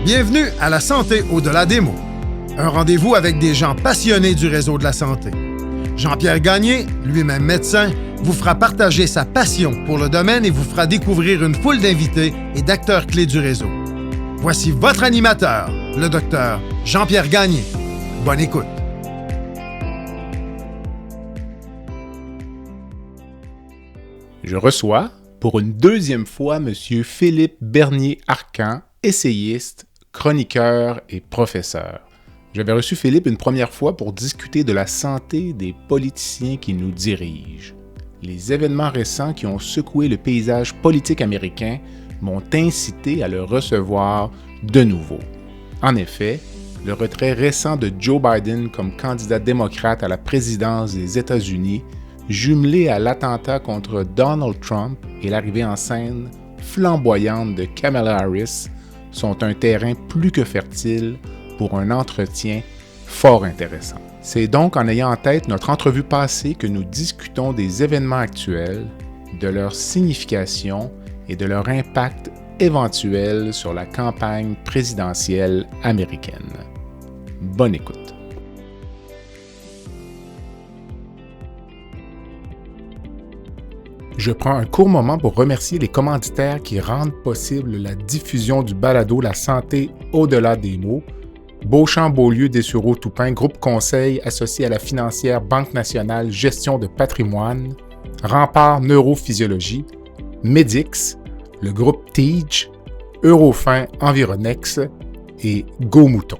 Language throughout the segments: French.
Bienvenue à La Santé au-delà des mots. Un rendez-vous avec des gens passionnés du réseau de la santé. Jean-Pierre Gagné, lui-même médecin, vous fera partager sa passion pour le domaine et vous fera découvrir une foule d'invités et d'acteurs clés du réseau. Voici votre animateur, le docteur Jean-Pierre Gagné. Bonne écoute. Je reçois, pour une deuxième fois, M. Philippe Bernier-Arcan, essayiste, chroniqueur et professeur. J'avais reçu Philippe une première fois pour discuter de la santé des politiciens qui nous dirigent. Les événements récents qui ont secoué le paysage politique américain m'ont incité à le recevoir de nouveau. En effet, le retrait récent de Joe Biden comme candidat démocrate à la présidence des États-Unis, jumelé à l'attentat contre Donald Trump et l'arrivée en scène flamboyante de Kamala Harris, sont un terrain plus que fertile pour un entretien fort intéressant. C'est donc en ayant en tête notre entrevue passée que nous discutons des événements actuels, de leur signification et de leur impact éventuel sur la campagne présidentielle américaine. Bonne écoute. Je prends un court moment pour remercier les commanditaires qui rendent possible la diffusion du balado La santé au-delà des mots. Beauchamp-Beaulieu Dessureau-Toupin, groupe conseil associé à la financière Banque nationale gestion de patrimoine, Rempart Neurophysiologie, Medix, le groupe Teach, Eurofin Environex et Go Mouton.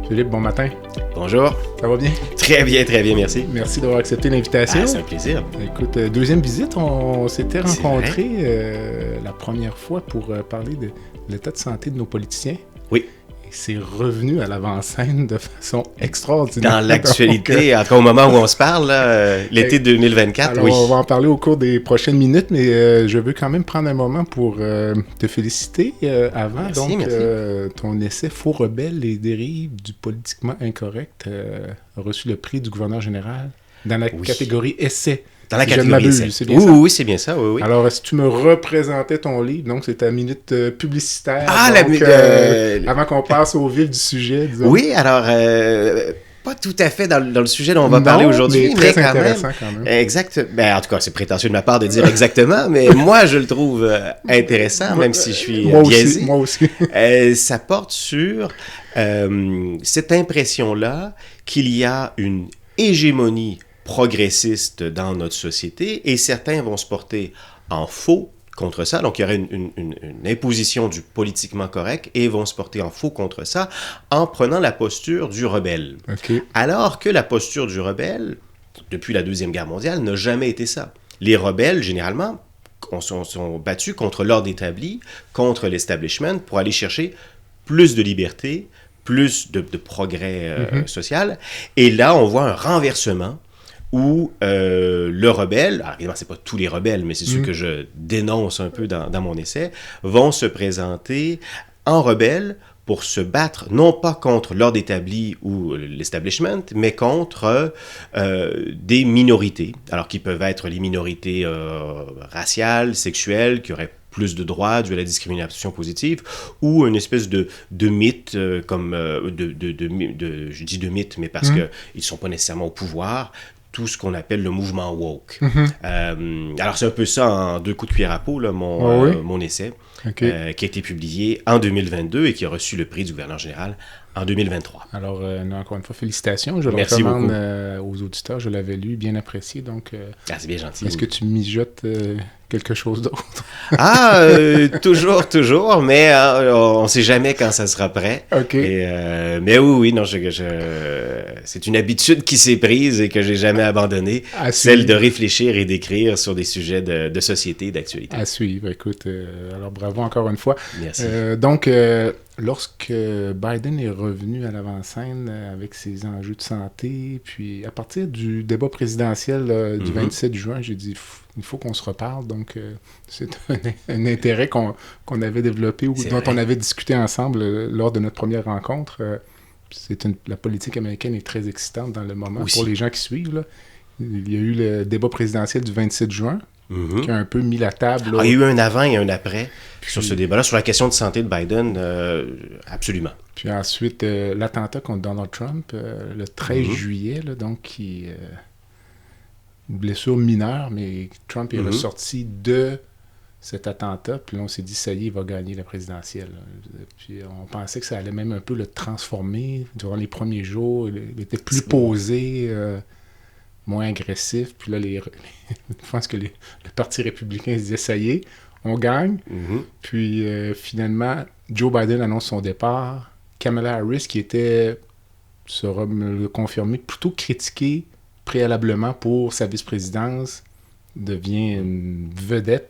Philippe, bon matin. Bonjour. Ça va bien? Très bien, merci. Merci d'avoir accepté l'invitation. C'est un plaisir. Écoute, deuxième visite, on s'était rencontrés la première fois pour parler de l'état de santé de nos politiciens. Oui. Et c'est revenu à l'avant-scène de façon extraordinaire. Dans l'actualité, en tout cas au moment où on se parle, là, l'été 2024, alors, oui. On va en parler au cours des prochaines minutes, mais je veux quand même prendre un moment pour te féliciter avant. Merci, donc, merci. Ton essai « Faux rebelles, les dérives du politiquement incorrect » a reçu le prix du gouverneur général dans la catégorie essai. Dans la si catégorie essai. C'est bien ça? Oui, c'est bien ça, oui. Alors, si tu me représentais ton livre, donc c'est ta minute publicitaire. Ah, donc, avant qu'on passe au vif du sujet, disons. Oui, alors, pas tout à fait dans le sujet dont on va parler aujourd'hui, mais très intéressant quand même. Exact. Ben, en tout cas, c'est prétentieux de ma part de dire exactement, mais moi, je le trouve intéressant, même si je suis biaisé. Moi aussi. Ça porte sur cette impression-là qu'il y a une hégémonie progressiste dans notre société et certains vont se porter en faux contre ça. Donc, il y aurait une imposition du politiquement correct et vont se porter en faux contre ça en prenant la posture du rebelle. Okay. Alors que la posture du rebelle, depuis la Deuxième Guerre mondiale, n'a jamais été ça. Les rebelles, généralement, sont battus contre l'ordre établi, contre l'establishment, pour aller chercher plus de liberté, plus de progrès social. Et là, on voit un renversement où le rebelle, alors évidemment, c'est pas tous les rebelles, mais c'est ceux que je dénonce un peu dans mon essai, vont se présenter en rebelles pour se battre, non pas contre l'ordre établi ou l'establishment, mais contre des minorités, alors qui peuvent être les minorités raciales, sexuelles, qui auraient plus de droits dû à la discrimination positive, ou une espèce de mythe, je dis de mythe, mais parce qu'ils ne sont pas nécessairement au pouvoir, tout ce qu'on appelle le mouvement woke. Alors, c'est un peu ça en deux coups de cuillère à peau, là, mon essai, qui a été publié en 2022 et qui a reçu le prix du gouverneur général en 2023. Alors, encore une fois, félicitations. Je le Merci recommande aux auditeurs. Je l'avais lu, bien apprécié. Donc, c'est bien gentil. Est-ce que tu mijotes quelque chose d'autre? Toujours, mais on ne sait jamais quand ça sera prêt. OK. Mais oui, non, c'est une habitude qui s'est prise et que j'ai jamais abandonnée, celle de réfléchir et d'écrire sur des sujets de société et d'actualité. À suivre, écoute. Alors, bravo encore une fois. Merci. Donc, lorsque Biden est revenu à l'avant-scène avec ses enjeux de santé, puis à partir du débat présidentiel du 27 juin, j'ai dit il faut qu'on se reparle. Donc, c'est un intérêt qu'on avait développé ou dont on avait discuté ensemble lors de notre première rencontre. La politique américaine est très excitante dans le moment pour les gens qui suivent. Là. Il y a eu le débat présidentiel du 27 juin. Qui a un peu mis la table. Il y a eu un avant et un après. sur ce débat-là, sur la question de santé de Biden, absolument. Puis ensuite, l'attentat contre Donald Trump, le 13 juillet, là, donc, une blessure mineure, mais Trump est ressorti de cet attentat, puis là, on s'est dit, ça y est, il va gagner la présidentielle. Puis on pensait que ça allait même un peu le transformer. Durant les premiers jours, il était plus posé, moins agressif. Puis là, je pense que le Parti républicain se disait, ça y est, on gagne. Puis finalement, Joe Biden annonce son départ. Kamala Harris, qui était, sera me le confirmer, plutôt critiquée préalablement pour sa vice-présidence, devient une vedette.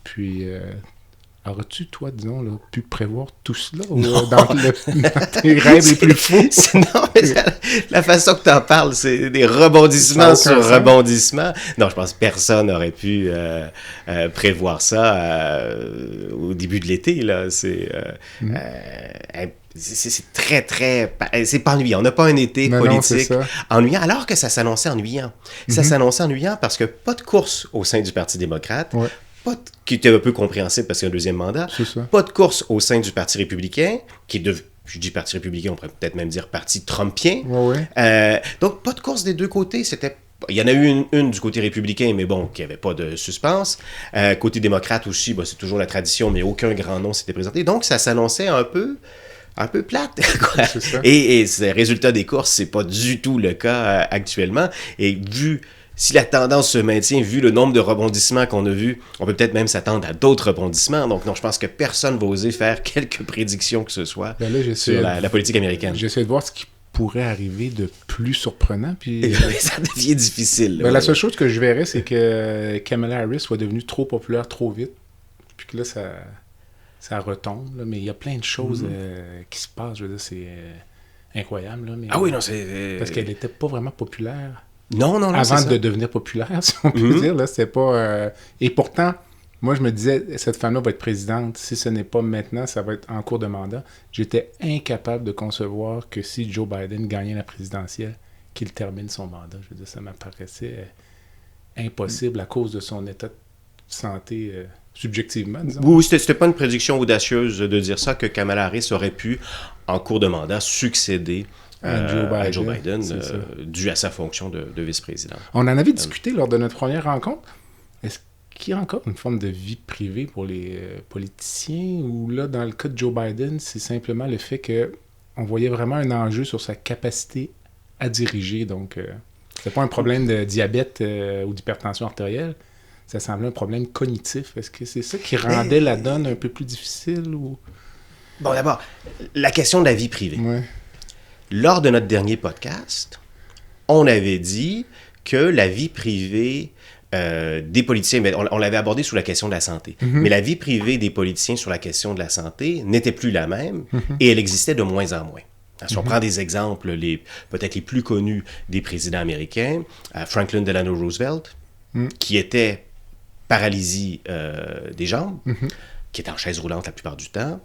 Puis, aurais-tu, toi, disons, là, pu prévoir tout cela dans tes rêves les plus fous? Non, mais la façon que tu en parles, c'est des rebondissements sur rebondissements. Non, je pense que personne n'aurait pu prévoir ça au début de l'été. Là. C'est très, très... C'est pas ennuyant. On n'a pas un été politique ennuyant, alors que ça s'annonçait ennuyant. Ça s'annonçait ennuyant parce que pas de course au sein du Parti démocrate, qui était un peu compréhensible parce qu'il y a un deuxième mandat, pas de course au sein du Parti républicain, qui est je dis Parti républicain, on pourrait peut-être même dire Parti trumpien. Donc, pas de course des deux côtés. Il y en a eu une du côté républicain, mais bon, qui n'avait pas de suspense. Côté démocrate aussi, c'est toujours la tradition, mais aucun grand nom s'était présenté. Donc, ça s'annonçait un peu plate. Quoi. Et le résultat des courses, c'est pas du tout le cas actuellement. Et si la tendance se maintient, vu le nombre de rebondissements qu'on a vus, on peut peut-être même s'attendre à d'autres rebondissements. Donc non, je pense que personne va oser faire quelques prédictions que ce soit sur la politique américaine. J'essaie de voir ce qui pourrait arriver de plus surprenant. Puis ça devient difficile. La seule chose que je verrais, c'est que Kamala Harris soit devenue trop populaire trop vite. Puis que là, ça retombe, là, mais il y a plein de choses qui se passent. Je veux dire, c'est incroyable. Là, mais, oui, non, c'est... Parce qu'elle n'était pas vraiment populaire. Non, avant de devenir populaire, si on peut dire. Là, c'était pas... Et pourtant, moi, je me disais, cette femme-là va être présidente. Si ce n'est pas maintenant, ça va être en cours de mandat. J'étais incapable de concevoir que si Joe Biden gagnait la présidentielle, qu'il termine son mandat. Je veux dire, ça m'apparaissait impossible à cause de son état de santé... subjectivement, disons. Oui, c'était pas une prédiction audacieuse de dire ça, que Kamala Harris aurait pu, en cours de mandat, succéder à Joe Biden dû à sa fonction de vice-président. On en avait discuté lors de notre première rencontre. Est-ce qu'il y a encore une forme de vie privée pour les politiciens, ou là, dans le cas de Joe Biden, c'est simplement le fait qu'on voyait vraiment un enjeu sur sa capacité à diriger. Donc, c'était pas un problème de diabète ou d'hypertension artérielle. Ça semblait un problème cognitif. Est-ce que c'est ça qui rendait la donne un peu plus difficile? Ou... Bon, d'abord, la question de la vie privée. Lors de notre dernier podcast, on avait dit que la vie privée des politiciens, mais on l'avait abordé sous la question de la santé, mais la vie privée des politiciens sur la question de la santé n'était plus la même et elle existait de moins en moins. Si on prend des exemples peut-être les plus connus des présidents américains, Franklin Delano Roosevelt, qui était paralysie des jambes, qui était en chaise roulante la plupart du temps.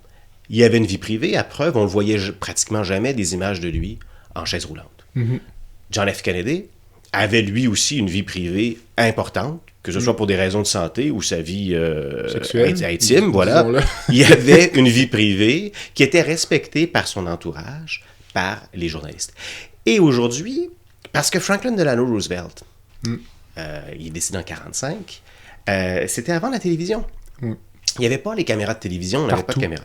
Il avait une vie privée, à preuve, on ne voyait pratiquement jamais des images de lui en chaise roulante. John F. Kennedy avait lui aussi une vie privée importante, que ce soit pour des raisons de santé ou sa vie intime, voilà. Il avait une vie privée qui était respectée par son entourage, par les journalistes. Et aujourd'hui, parce que Franklin Delano Roosevelt, il est décédé en 1945, c'était avant la télévision. Il n'y avait pas les caméras de télévision, on n'avait pas de caméra.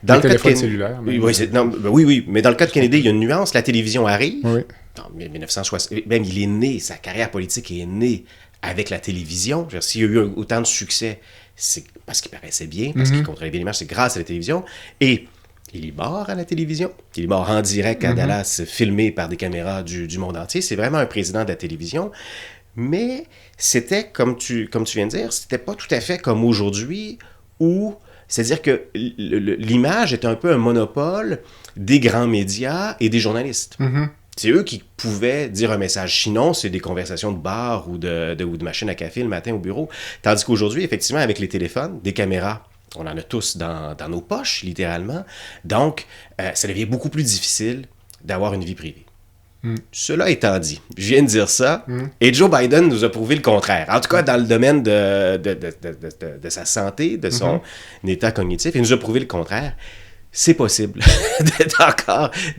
Dans le téléphone cellulaire. Oui, mais dans le cas de Kennedy, il y a une nuance. La télévision arrive. En 1960, même il est né, sa carrière politique est née avec la télévision. S'il y a eu autant de succès, c'est parce qu'il paraissait bien, parce qu'il contrôlait bien l'image, c'est grâce à la télévision. Et il est mort à la télévision. Il est mort en direct à Dallas, filmé par des caméras du monde entier. C'est vraiment un président de la télévision. Mais c'était, comme tu viens de dire, c'était pas tout à fait comme aujourd'hui, où, c'est-à-dire que l'image était un peu un monopole des grands médias et des journalistes. C'est eux qui pouvaient dire un message. Sinon, c'est des conversations de bar ou de machine à café le matin au bureau. Tandis qu'aujourd'hui, effectivement, avec les téléphones, des caméras, on en a tous dans nos poches, littéralement. Donc, ça devient beaucoup plus difficile d'avoir une vie privée. Cela étant dit, je viens de dire ça, et Joe Biden nous a prouvé le contraire. En tout cas, dans le domaine de sa santé, de son état cognitif, il nous a prouvé le contraire. C'est possible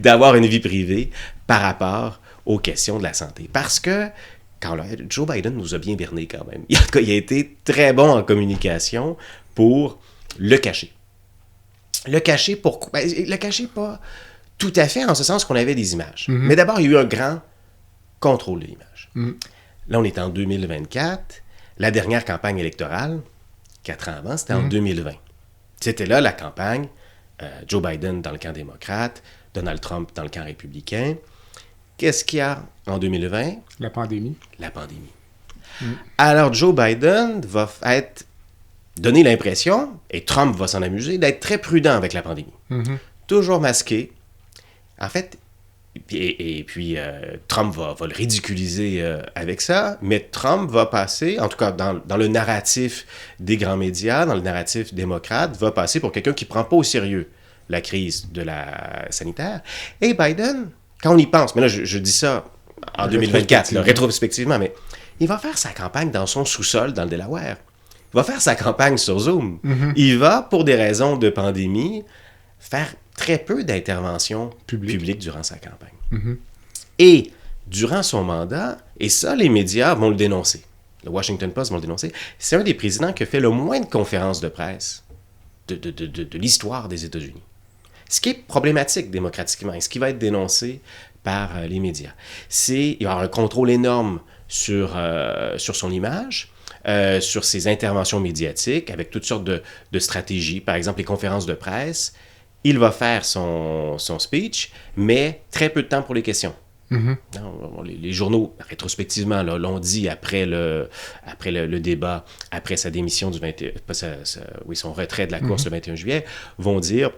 d'avoir une vie privée par rapport aux questions de la santé. Parce que Joe Biden nous a bien berné quand même. En tout cas, il a été très bon en communication pour le cacher. Le cacher, pourquoi? Le cacher pas tout à fait en ce sens qu'on avait des images. Mais d'abord, il y a eu un grand contrôle de l'image. Là, on est en 2024. La dernière campagne électorale, 4 ans avant, c'était en 2020. C'était là la campagne, Joe Biden dans le camp démocrate, Donald Trump dans le camp républicain. Qu'est-ce qu'il y a en 2020? La pandémie. La pandémie. Alors, Joe Biden va donner l'impression, et Trump va s'en amuser, d'être très prudent avec la pandémie. Toujours masqué. En fait, et puis Trump va le ridiculiser avec ça, mais Trump va passer, en tout cas dans le narratif des grands médias, dans le narratif démocrate, va passer pour quelqu'un qui ne prend pas au sérieux la crise de la sanitaire. Et Biden, quand on y pense, mais là je dis ça en 2024, rétrospectivement, mais il va faire sa campagne dans son sous-sol dans le Delaware. Il va faire sa campagne sur Zoom. Il va, pour des raisons de pandémie, faire très peu d'interventions publiques durant sa campagne. Et durant son mandat, et ça, les médias vont le dénoncer. Le Washington Post vont le dénoncer. C'est un des présidents qui a fait le moins de conférences de presse de l'histoire des États-Unis. Ce qui est problématique démocratiquement et ce qui va être dénoncé par les médias. Il va y avoir un contrôle énorme sur son image, sur ses interventions médiatiques, avec toutes sortes de stratégies. Par exemple, les conférences de presse. Il va faire son speech, mais très peu de temps pour les questions. Non, les journaux, rétrospectivement, là, l'ont dit après le débat, après sa démission son retrait de la course le 21 juillet, vont dire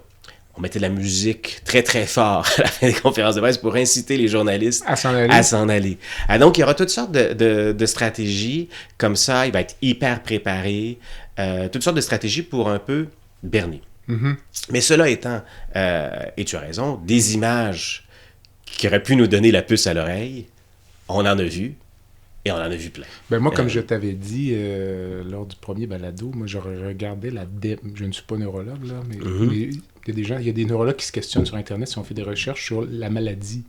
on mettait de la musique très très fort à la fin des conférences de presse pour inciter les journalistes à s'en aller. Donc, il y aura toutes sortes de stratégies comme ça. Il va être hyper préparé. Toutes sortes de stratégies pour un peu berner. Mais cela étant, et tu as raison, des images qui auraient pu nous donner la puce à l'oreille, on en a vu, et on en a vu plein. Ben moi, comme je t'avais dit lors du premier balado, moi, je regardais je ne suis pas neurologue, là, mais il y a des neurologues qui se questionnent sur Internet si on fait des recherches sur la maladie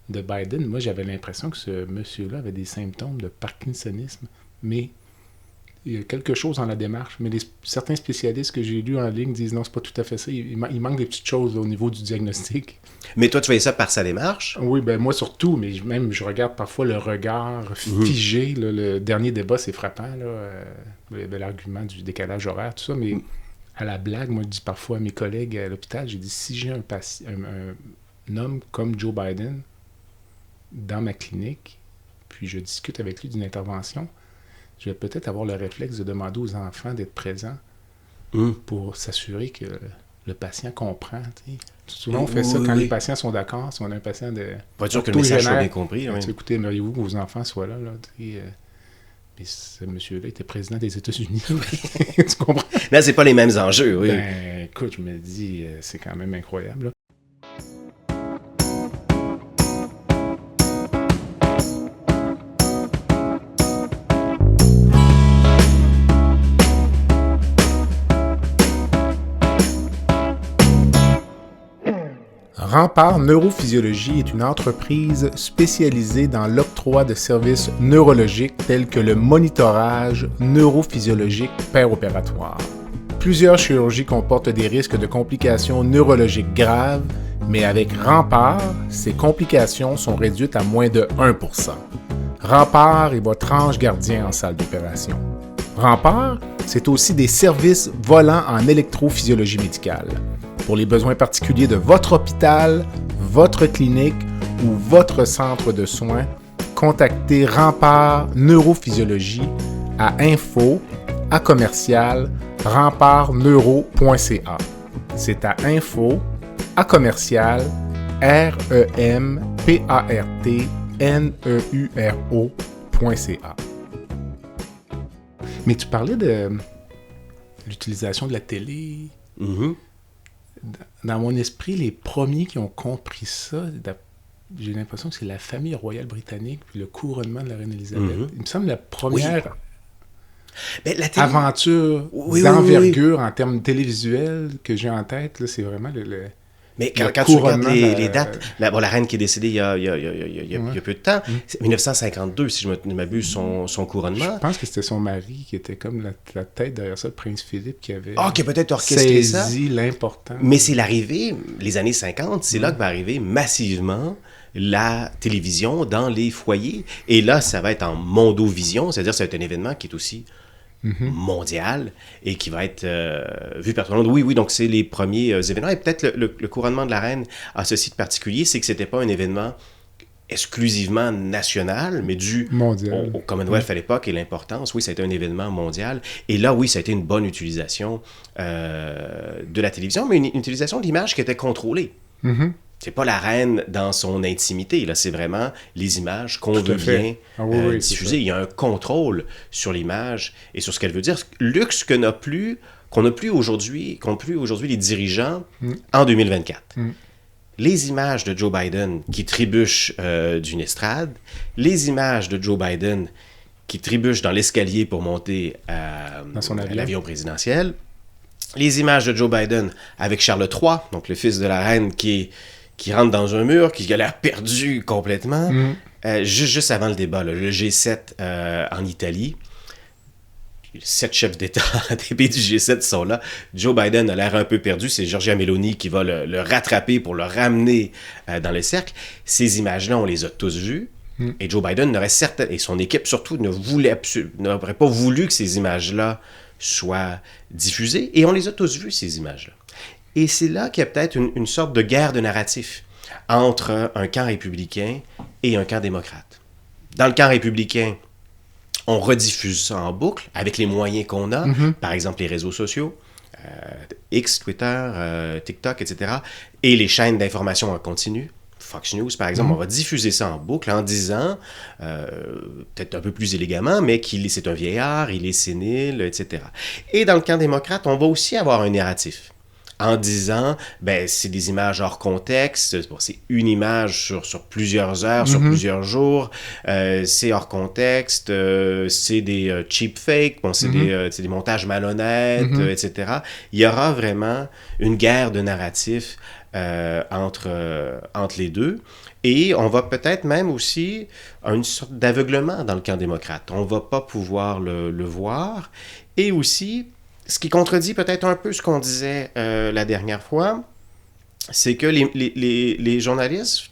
de Biden. Moi, j'avais l'impression que ce monsieur-là avait des symptômes de parkinsonisme, mais il y a quelque chose dans la démarche. Mais certains spécialistes que j'ai lus en ligne disent non, c'est pas tout à fait ça. Il manque des petites choses là, au niveau du diagnostic. Mais toi, tu voyais ça par sa démarche? Oui, ben moi surtout, mais même je regarde parfois le regard figé. Là, le dernier débat, c'est frappant, là, l'argument du décalage horaire, tout ça, mais à la blague, moi je dis parfois à mes collègues à l'hôpital, j'ai dit, si j'ai un homme comme Joe Biden dans ma clinique, puis je discute avec lui d'une intervention, je vais peut-être avoir le réflexe de demander aux enfants d'être présents pour s'assurer que le patient comprend. T'sais. Souvent, on fait ça quand les patients sont d'accord. Si on a un patient de... Pas sûr que le message soit bien compris. Oui. Écoutez, aimeriez-vous que vos enfants soient là? Mais ce monsieur-là était président des États-Unis. Tu comprends? Là, c'est pas les mêmes enjeux, oui. Ben, écoute, je me dis, c'est quand même incroyable. Là. Rempart Neurophysiologie est une entreprise spécialisée dans l'octroi de services neurologiques tels que le monitorage neurophysiologique péropératoire. Plusieurs chirurgies comportent des risques de complications neurologiques graves, mais avec Rempart, ces complications sont réduites à moins de 1%. Rempart est votre ange gardien en salle d'opération. Rempart, c'est aussi des services volants en électrophysiologie médicale. Pour les besoins particuliers de votre hôpital, votre clinique ou votre centre de soins, contactez Rempart Neurophysiologie à info@rempartneuro.ca. C'est à info@rempartneuro.ca. Mais tu parlais de l'utilisation de la télé. Mm-hmm. Dans mon esprit, les premiers qui ont compris ça, j'ai l'impression que c'est la famille royale britannique, puis le couronnement de la reine Elisabeth. Mhm. Il me semble la première Ben, la télé- aventure d'envergure en termes télévisuels que j'ai en tête, là, c'est vraiment le Mais le quand tu regardes couronnement les dates, la reine qui est décédée il y a peu de temps, c'est 1952, si je ne m'abuse, son couronnement. Je pense que c'était son mari qui était comme la tête derrière ça, le prince Philippe, qui avait Qui a peut-être orchestré saisi l'importance. Mais c'est l'arrivée, les années 50, c'est là que va arriver massivement la télévision dans les foyers. Et là, ça va être en mondovision, c'est-à-dire que c'est un événement qui est aussi mondial et qui va être vu par tout le monde. Oui, donc c'est les premiers événements. Et peut-être le couronnement de la reine a ceci de particulier, c'est que c'était pas un événement exclusivement national, mais dû au Commonwealth à l'époque et l'importance. Oui, ça a été un événement mondial. Et là, oui, ça a été une bonne utilisation de la télévision, mais une utilisation de l'image qui était contrôlée. C'est pas la reine dans son intimité, là, c'est vraiment les images qu'on veut bien diffuser. Il y a un contrôle sur l'image et sur ce qu'elle veut dire. Luxe qu'on n'a plus aujourd'hui les dirigeants en 2024. Les images de Joe Biden qui trébuchent d'une estrade, les images de Joe Biden qui trébuchent dans l'escalier pour monter à l'avion présidentiel, les images de Joe Biden avec Charles III, donc le fils de la reine qui rentre dans un mur, qui a l'air perdu complètement. Juste avant le débat, là, le G7 en Italie, 7 chefs d'État des pays du G7 sont là. Joe Biden a l'air un peu perdu. C'est Giorgia Meloni qui va le rattraper pour le ramener dans le cercle. Ces images-là, on les a tous vues. Et Joe Biden et son équipe surtout, n'aurait pas voulu que ces images-là soient diffusées. Et on les a tous vues, ces images-là. Et c'est là qu'il y a peut-être une sorte de guerre de narratif entre un camp républicain et un camp démocrate. Dans le camp républicain, on rediffuse ça en boucle avec les moyens qu'on a, par exemple les réseaux sociaux, X, Twitter, TikTok, etc., et les chaînes d'information en continu. Fox News, par exemple, on va diffuser ça en boucle en disant, peut-être un peu plus élégamment, mais c'est un vieillard, il est sénile, etc. Et dans le camp démocrate, on va aussi avoir un narratif en disant, c'est des images hors contexte, c'est une image sur plusieurs heures, sur plusieurs jours, c'est hors contexte, c'est des cheap fakes, c'est des montages malhonnêtes, etc. Il y aura vraiment une guerre de narratif entre les deux. Et on va peut-être même aussi une sorte d'aveuglement dans le camp démocrate. On ne va pas pouvoir le voir. Et aussi, ce qui contredit peut-être un peu ce qu'on disait la dernière fois, c'est que les journalistes,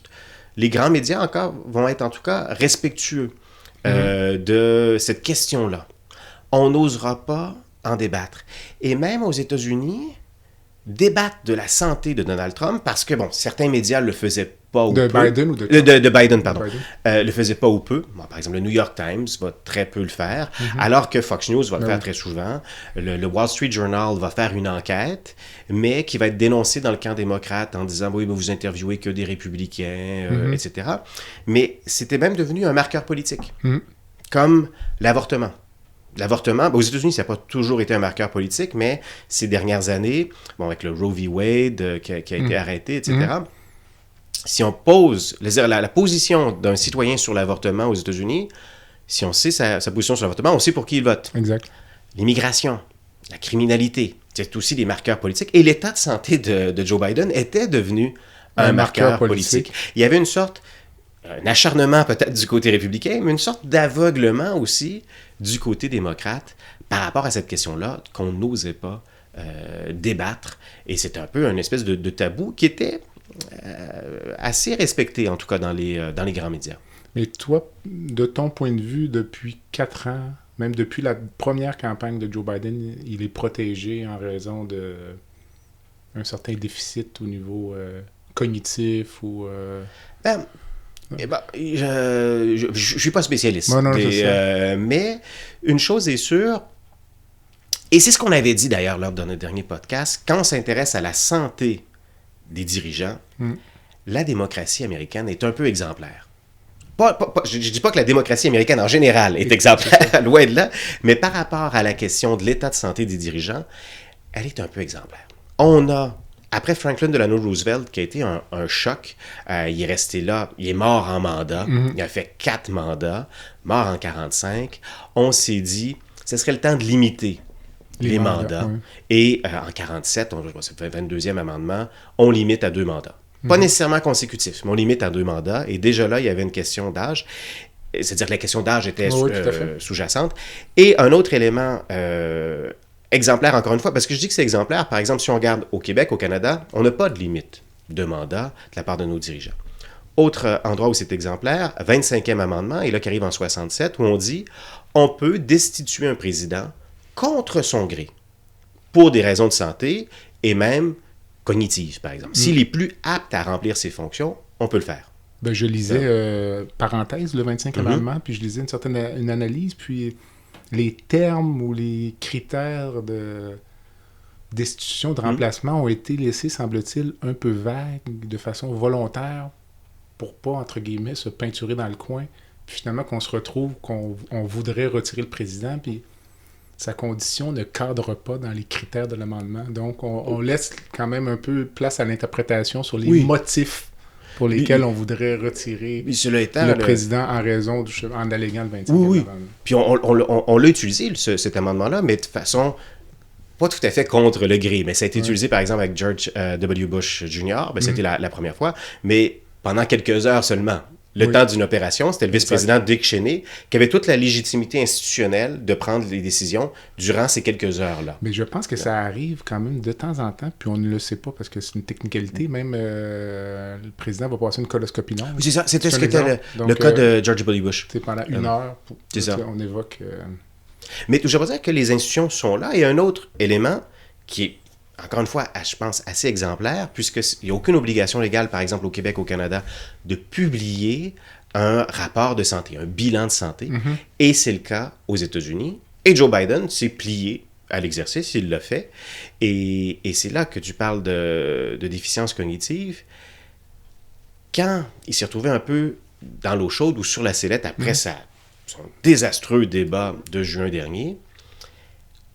les grands médias encore, vont être en tout cas respectueux de cette question-là. On n'osera pas en débattre. Et même aux États-Unis, débattre de la santé de Donald Trump, parce que, certains médias le faisaient pas ou peu. Biden ou de Biden, pardon. Le faisait pas ou peu. Par exemple, le New York Times va très peu le faire, alors que Fox News va le faire très souvent. Le Wall Street Journal va faire une enquête, mais qui va être dénoncée dans le camp démocrate en disant « Oui, mais vous interviewez que des républicains, etc. » Mais c'était même devenu un marqueur politique, comme l'avortement. L'avortement, aux États-Unis, ça n'a pas toujours été un marqueur politique, mais ces dernières années, avec le Roe v. Wade qui a été arrêté, etc., si on pose la position d'un citoyen sur l'avortement aux États-Unis, si on sait sa position sur l'avortement, on sait pour qui il vote. Exact. L'immigration, la criminalité, c'est aussi des marqueurs politiques. Et l'état de santé de Joe Biden était devenu un marqueur politique. Il y avait un acharnement peut-être du côté républicain, mais une sorte d'aveuglement aussi du côté démocrate par rapport à cette question-là qu'on n'osait pas débattre. Et c'est un peu une espèce de tabou qui était assez respecté, en tout cas dans les grands médias. Mais toi, de ton point de vue, depuis 4 ans, même depuis la première campagne de Joe Biden, il est protégé en raison d'un certain déficit au niveau cognitif ou... je suis pas spécialiste. Mais une chose est sûre, et c'est ce qu'on avait dit d'ailleurs lors de notre dernier podcast, quand on s'intéresse à la santé des dirigeants, la démocratie américaine est un peu exemplaire. Je ne dis pas que la démocratie américaine en général est exemplaire, loin de là, mais par rapport à la question de l'état de santé des dirigeants, elle est un peu exemplaire. On a après Franklin Delano Roosevelt, qui a été un choc, il est resté là, il est mort en mandat, il a fait 4 mandats, mort en 45, on s'est dit, ce serait le temps de limiter les mandats. Oui. Et en 47, c'est le 22e amendement, on limite à 2 mandats. Pas nécessairement consécutifs, mais on limite à 2 mandats. Et déjà là, il y avait une question d'âge. C'est-à-dire que la question d'âge était sous-jacente. Et un autre élément exemplaire, encore une fois, parce que je dis que c'est exemplaire, par exemple, si on regarde au Québec, au Canada, on n'a pas de limite de mandat de la part de nos dirigeants. Autre endroit où c'est exemplaire, 25e amendement, et là qui arrive en 67, où on dit on peut destituer un président contre son gré pour des raisons de santé et même cognitives, par exemple. S'il est plus apte à remplir ses fonctions, on peut le faire. Ben, je lisais, parenthèse, le 25e amendement, puis je lisais une analyse, puis les termes ou les critères de destitution, de remplacement ont été laissés, semble-t-il, un peu vagues, de façon volontaire, pour pas, entre guillemets, se peinturer dans le coin, puis finalement qu'on se retrouve, qu'on voudrait retirer le président, puis sa condition ne cadre pas dans les critères de l'amendement. Donc, on laisse quand même un peu place à l'interprétation sur les motifs pour lesquels on voudrait retirer le président en raison en alléguant le 25e amendement. Puis on l'a utilisé, cet amendement-là, mais de façon pas tout à fait contre le gré. Mais ça a été utilisé, par exemple, avec George W. Bush Jr. C'était la première fois, mais pendant quelques heures seulement. Le temps d'une opération, c'était le vice-président Dick Cheney qui avait toute la légitimité institutionnelle de prendre les décisions durant ces quelques heures-là. Mais je pense que ça arrive quand même de temps en temps, puis on ne le sait pas parce que c'est une technicalité. Même le président va passer une coloscopie longue. C'est ça, c'était ce qu'était le cas de George W. Bush. C'est pendant une heure, on évoque... Mais je veux dire que les institutions sont là. Et un autre élément qui est, encore une fois, je pense, assez exemplaire, puisqu'il n'y a aucune obligation légale, par exemple au Québec, au Canada, de publier un rapport de santé, un bilan de santé. Et c'est le cas aux États-Unis. Et Joe Biden s'est plié à l'exercice, il l'a fait. Et c'est là que tu parles de déficience cognitive. Quand il s'est retrouvé un peu dans l'eau chaude ou sur la sellette après son désastreux débat de juin dernier,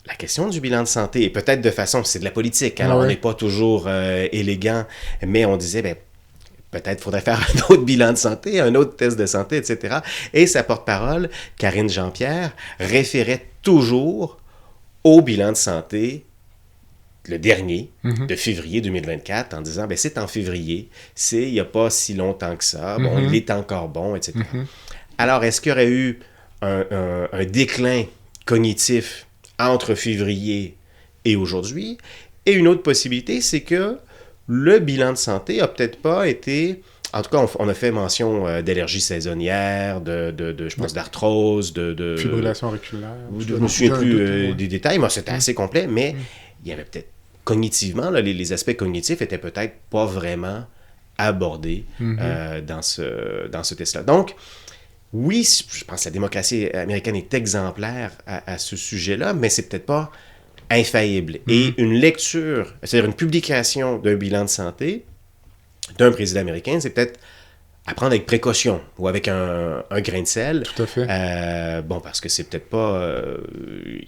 la question du bilan de santé, et peut-être de façon, c'est de la politique, alors on n'est pas toujours élégant, mais on disait, peut-être faudrait faire un autre bilan de santé, un autre test de santé, etc. Et sa porte-parole, Karine Jean-Pierre, référait toujours au bilan de santé, le dernier, de février 2024, en disant, c'est en février, il n'y a pas si longtemps que ça, il est encore bon, etc. Alors, est-ce qu'il y aurait eu un déclin cognitif entre février et aujourd'hui? Et une autre possibilité, c'est que le bilan de santé n'a peut-être pas été... En tout cas, on a fait mention d'allergies saisonnières, je pense, d'arthrose, de fibrillation auriculaire. Je ne me souviens plus des détails, mais c'était assez complet, mais il y avait peut-être cognitivement, là, les aspects cognitifs étaient peut-être pas vraiment abordés dans ce test-là. Donc, oui, je pense que la démocratie américaine est exemplaire à ce sujet-là, mais c'est peut-être pas infaillible. Et une lecture, c'est-à-dire une publication d'un bilan de santé d'un président américain, c'est peut-être à prendre avec précaution ou avec un grain de sel. Tout à fait. Parce que c'est peut-être pas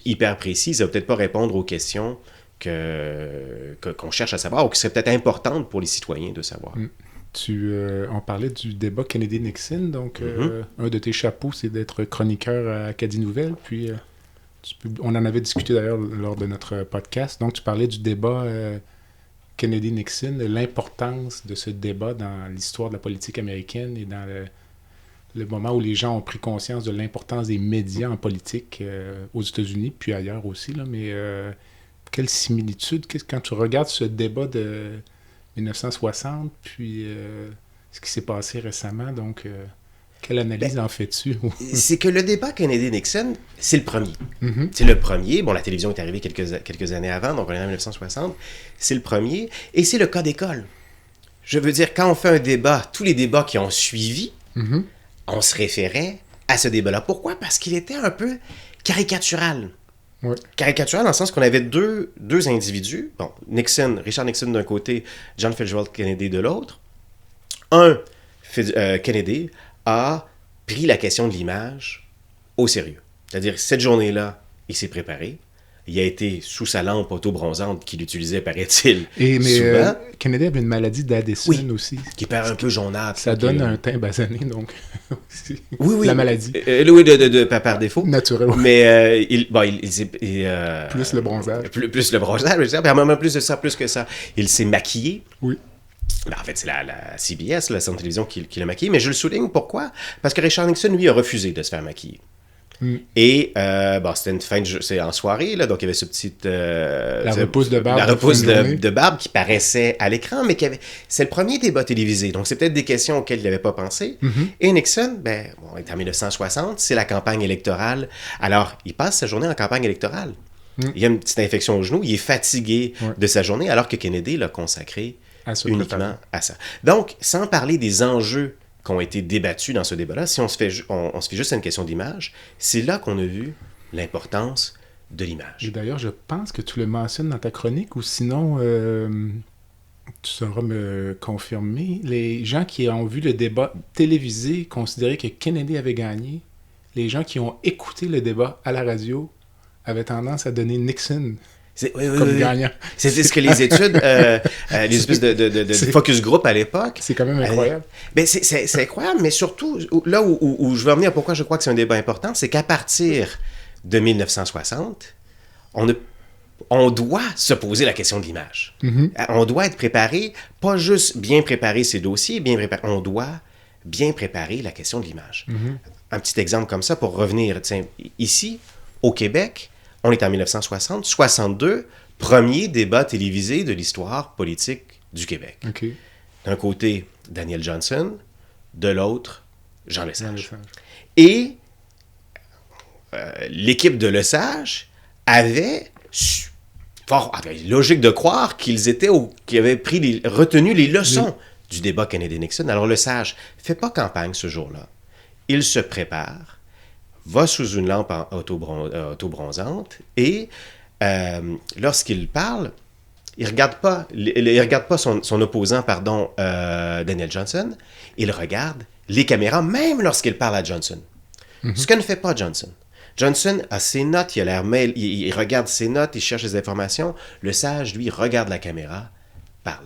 hyper précis, ça va peut-être pas répondre aux questions qu'on cherche à savoir ou qui seraient peut-être importantes pour les citoyens de savoir. On parlait du débat Kennedy-Nixon, donc un de tes chapeaux, c'est d'être chroniqueur à Acadie Nouvelle, puis on en avait discuté d'ailleurs lors de notre podcast, donc tu parlais du débat Kennedy-Nixon, l'importance de ce débat dans l'histoire de la politique américaine et dans le moment où les gens ont pris conscience de l'importance des médias en politique aux États-Unis, puis ailleurs aussi, là, mais quelle similitude, quand tu regardes ce débat de 1960, puis ce qui s'est passé récemment, donc quelle analyse en fais-tu? C'est que le débat Kennedy-Nixon, c'est le premier. C'est le premier. Bon, la télévision est arrivée quelques années avant, donc on est en 1960. C'est le premier, et c'est le cas d'école. Je veux dire, quand on fait un débat, tous les débats qui ont suivi, on se référait à ce débat-là. Pourquoi? Parce qu'il était un peu caricatural. Ouais. Caricatural dans le sens qu'on avait deux individus. Bon, Richard Nixon d'un côté, John Fitzgerald Kennedy de l'autre. Kennedy a pris la question de l'image au sérieux. C'est-à-dire, cette journée-là, il s'est préparé. il a été sous sa lampe auto-bronzante qu'il utilisait, paraît-il, Mais souvent, Kennedy avait une maladie d'Addison aussi. qui perd un peu jaunâtre. Ça donne un teint basané, donc. Oui. La maladie. Oui, par défaut. Naturellement. Mais Plus le bronzage. Plus le bronzage, je veux dire, puis en même plus de ça, plus que ça. Il s'est maquillé. Oui. Ben, en fait, c'est la CBS, la centre de télévision, qui l'a maquillé. Mais je le souligne, pourquoi? Parce que Richard Nixon, lui, a refusé de se faire maquiller. Et c'était une fin c'est en soirée, là, donc il y avait ce petit... la repousse de barbe. La repousse de barbe qui paraissait à l'écran, mais c'est le premier débat télévisé, donc c'est peut-être des questions auxquelles il n'avait pas pensé. Et Nixon, on est en 1960, c'est la campagne électorale. Alors, il passe sa journée en campagne électorale. Il a une petite infection au genou, il est fatigué de sa journée, alors que Kennedy l'a consacré uniquement à ça. Donc, sans parler des enjeux qui ont été débattus dans ce débat-là, si on se fait juste à une question d'image, c'est là qu'on a vu l'importance de l'image. Et d'ailleurs, je pense que tu le mentionnes dans ta chronique, ou sinon, tu sauras me confirmer, les gens qui ont vu le débat télévisé considéraient que Kennedy avait gagné. Les gens qui ont écouté le débat à la radio avaient tendance à donner Nixon comme gagnant. C'était ce que les études, les espèces de focus group à l'époque... C'est quand même incroyable. C'est incroyable, mais surtout, là où je veux en venir, pourquoi je crois que c'est un débat important, c'est qu'à partir de 1960, on doit se poser la question de l'image. On doit être préparé, pas juste bien préparer ses dossiers, on doit bien préparer la question de l'image. Un petit exemple comme ça pour revenir, ici, au Québec, on est en 1960, 62, premier débat télévisé de l'histoire politique du Québec. Okay. D'un côté, Daniel Johnson, de l'autre, Jean Lesage. Et l'équipe de Lesage avait logique de croire qu'ils avaient retenu les leçons du débat Kennedy-Nixon. Alors Lesage ne fait pas campagne ce jour-là. Il se prépare, va sous une lampe auto-bronzante et lorsqu'il parle, il regarde pas son opposant, Daniel Johnson, il regarde les caméras, même lorsqu'il parle à Johnson. Ce que ne fait pas Johnson. Johnson a ses notes, il a l'air mêlé, il regarde ses notes, il cherche des informations. Lesage, lui, regarde la caméra, parle.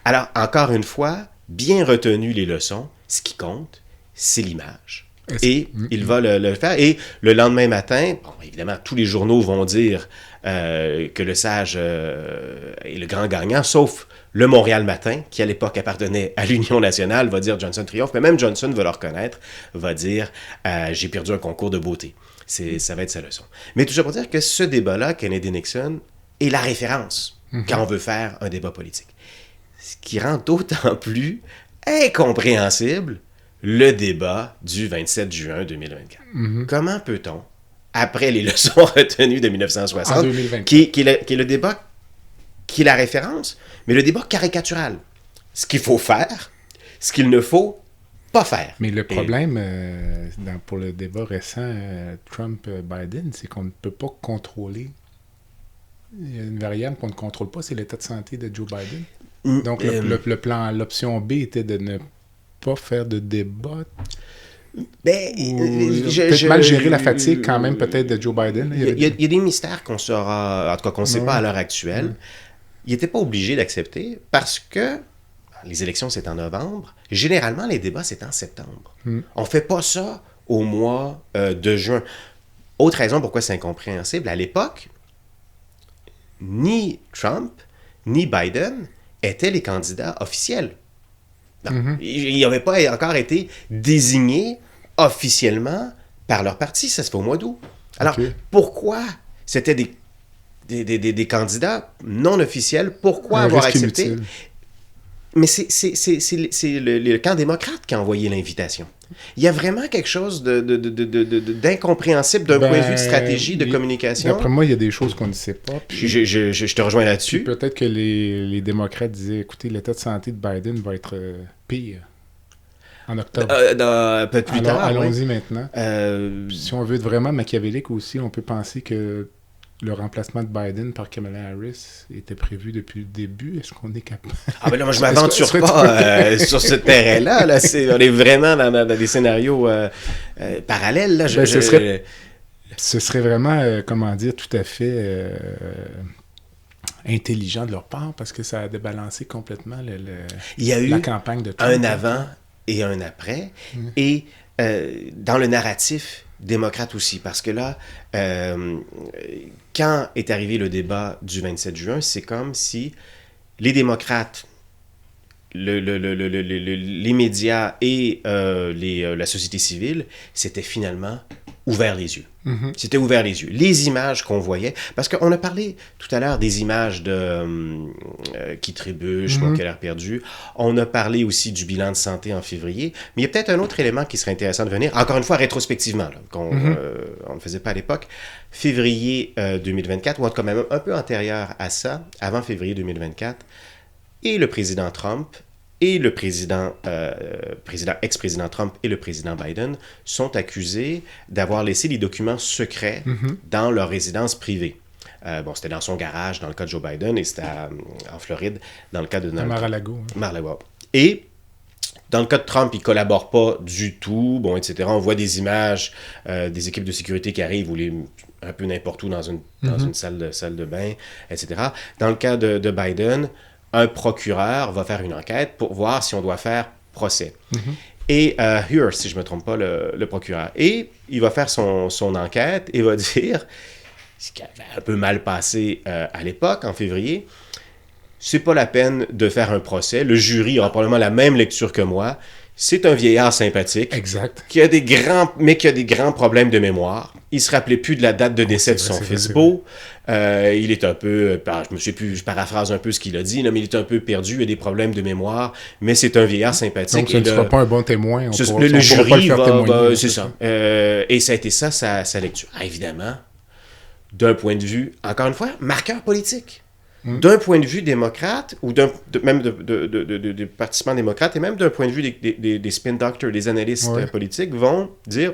Alors, encore une fois, bien retenu les leçons, ce qui compte, c'est l'image. Et il va le faire. Et le lendemain matin, évidemment, tous les journaux vont dire que Lesage est le grand gagnant, sauf le Montréal Matin, qui à l'époque appartenait à l'Union nationale, va dire Johnson triomphe. Mais même Johnson va le reconnaître, va dire j'ai perdu un concours de beauté. Ça va être sa leçon. Mais tout ça pour dire que ce débat-là, Kennedy-Nixon, est la référence quand on veut faire un débat politique. Ce qui rend d'autant plus incompréhensible le débat du 27 juin 2024. Comment peut-on, après les leçons retenues de 1960, qui est le débat, qui est la référence, mais le débat caricatural, ce qu'il faut faire, ce qu'il ne faut pas faire. Mais le problème pour le débat récent Trump-Biden, c'est qu'on ne peut pas contrôler. Il y a une variable qu'on ne contrôle pas, c'est l'état de santé de Joe Biden. Donc l'option B était de ne pas faire de débat. Peut-être mal gérer la fatigue quand même, peut-être, de Joe Biden. Il y a des mystères qu'on saura, en tout cas qu'on ne sait pas à l'heure actuelle. Il n'était pas obligé d'accepter parce que les élections, c'est en novembre. Généralement, les débats, c'est en septembre. On ne fait pas ça au mois de juin. Autre raison pourquoi c'est incompréhensible, à l'époque, ni Trump, ni Biden étaient les candidats officiels. Non, ils n'avaient pas encore été désignés officiellement par leur parti. Ça se fait au mois d'août. Alors, pourquoi c'était des candidats non officiels? Pourquoi avoir accepté? Inutile. Mais c'est le camp démocrate qui a envoyé l'invitation. Il y a vraiment quelque chose d'incompréhensible d'un point de vue de stratégie, de communication. D'après moi, il y a des choses qu'on ne sait pas. Puis je te rejoins là-dessus. Peut-être que les démocrates disaient, écoutez, l'état de santé de Biden va être pire en octobre. Un peu plus tard. Allons-y maintenant. Si on veut être vraiment machiavélique aussi, on peut penser que le remplacement de Biden par Kamala Harris était prévu depuis le début. Est-ce qu'on est capable? Ben là, moi, je ne m'aventure pas sur ce terrain-là. On est vraiment dans des scénarios parallèles. Là. Ce serait vraiment, tout à fait intelligent de leur part, parce que ça a débalancé complètement Il y a eu la campagne de Trump. Un avant et un après, et dans le narratif démocrate aussi, parce que là, quand est arrivé le débat du 27 juin, c'est comme si les démocrates, les médias et la société civile s'étaient finalement ouvert les yeux. C'était ouvert les yeux. Les images qu'on voyait, parce qu'on a parlé tout à l'heure des images de qui trébuchent, qui a l'air perdu. On a parlé aussi du bilan de santé en février. Mais il y a peut-être un autre élément qui serait intéressant de venir, encore une fois rétrospectivement, là, on ne faisait pas à l'époque. Février 2024, ou en tout cas même un peu antérieur à ça, avant février 2024, et le président Trump et le ex-président Trump et le président Biden sont accusés d'avoir laissé des documents secrets dans leur résidence privée. C'était dans son garage, dans le cas de Joe Biden, et c'était en Floride, dans le cas de Donald Trump. Mar-a-Lago. Mar-a-Lago. Et dans le cas de Trump, il ne collabore pas du tout, etc. On voit des images des équipes de sécurité qui arrivent un peu n'importe où dans une salle de bain, etc. Dans le cas de Biden, un procureur va faire une enquête pour voir si on doit faire procès. Et Hearst, si je ne me trompe pas, le procureur. Et il va faire son enquête et va dire, ce qui avait un peu mal passé à l'époque, en février, c'est pas la peine de faire un procès. Le jury aura probablement la même lecture que moi. C'est un vieillard sympathique. Exact. Qui a des grands problèmes de mémoire. Il se rappelait plus de la date de décès de son fils Beau. Il est un peu, je paraphrase un peu ce qu'il a dit, là, mais il est un peu perdu, il a des problèmes de mémoire, mais c'est un vieillard sympathique. Donc, ce ne sera pas un bon témoin. Le jury va, c'est ça. Et ça a été ça, sa lecture. Ah, évidemment, d'un point de vue, encore une fois, marqueur politique. D'un point de vue démocrate, ou même des participants démocrates, et même d'un point de vue des spin doctors, des analystes politiques, vont dire,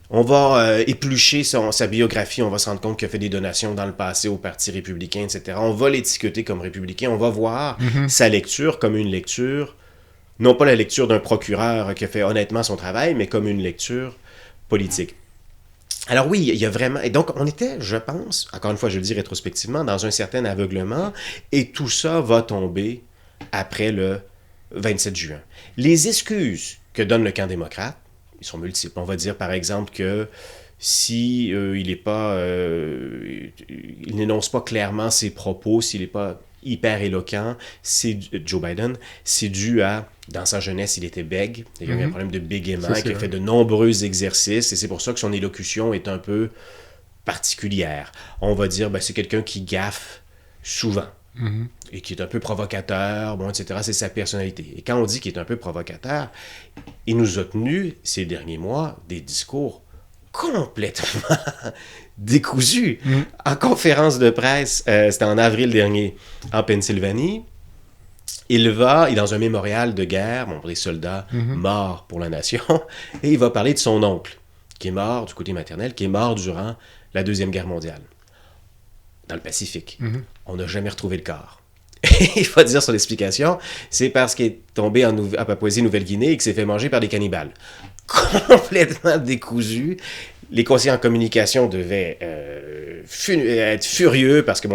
on va éplucher sa biographie, on va se rendre compte qu'il a fait des donations dans le passé au Parti républicain, etc. On va l'étiqueter comme républicain, on va voir sa lecture comme une lecture, non pas la lecture d'un procureur qui a fait honnêtement son travail, mais comme une lecture politique. Alors oui, il y a vraiment... Et donc, on était, je pense, encore une fois, je le dis rétrospectivement, dans un certain aveuglement, et tout ça va tomber après le 27 juin. Les excuses que donne le camp démocrate, ils sont multiples. On va dire, par exemple, que si il n'énonce pas clairement ses propos, s'il n'est pas hyper éloquent, c'est Joe Biden, c'est dû à, dans sa jeunesse, il était bègue, il avait un problème de bégaiement, qui a fait de nombreux exercices, et c'est pour ça que son élocution est un peu particulière. On va dire, c'est quelqu'un qui gaffe souvent, et qui est un peu provocateur, etc. C'est sa personnalité. Et quand on dit qu'il est un peu provocateur, il nous a tenu, ces derniers mois, des discours complètement décousu. En conférence de presse, c'était en avril dernier, en Pennsylvanie, il est dans un mémorial de guerre, pour les soldats morts pour la nation, et il va parler de son oncle, qui est mort du côté maternel, qui est mort durant la Deuxième Guerre mondiale, dans le Pacifique. On n'a jamais retrouvé le corps. Il va dire son explication, c'est parce qu'il est tombé à Papouasie-Nouvelle-Guinée et qu'il s'est fait manger par des cannibales. Complètement décousu. Les conseillers en communication devaient être furieux parce que,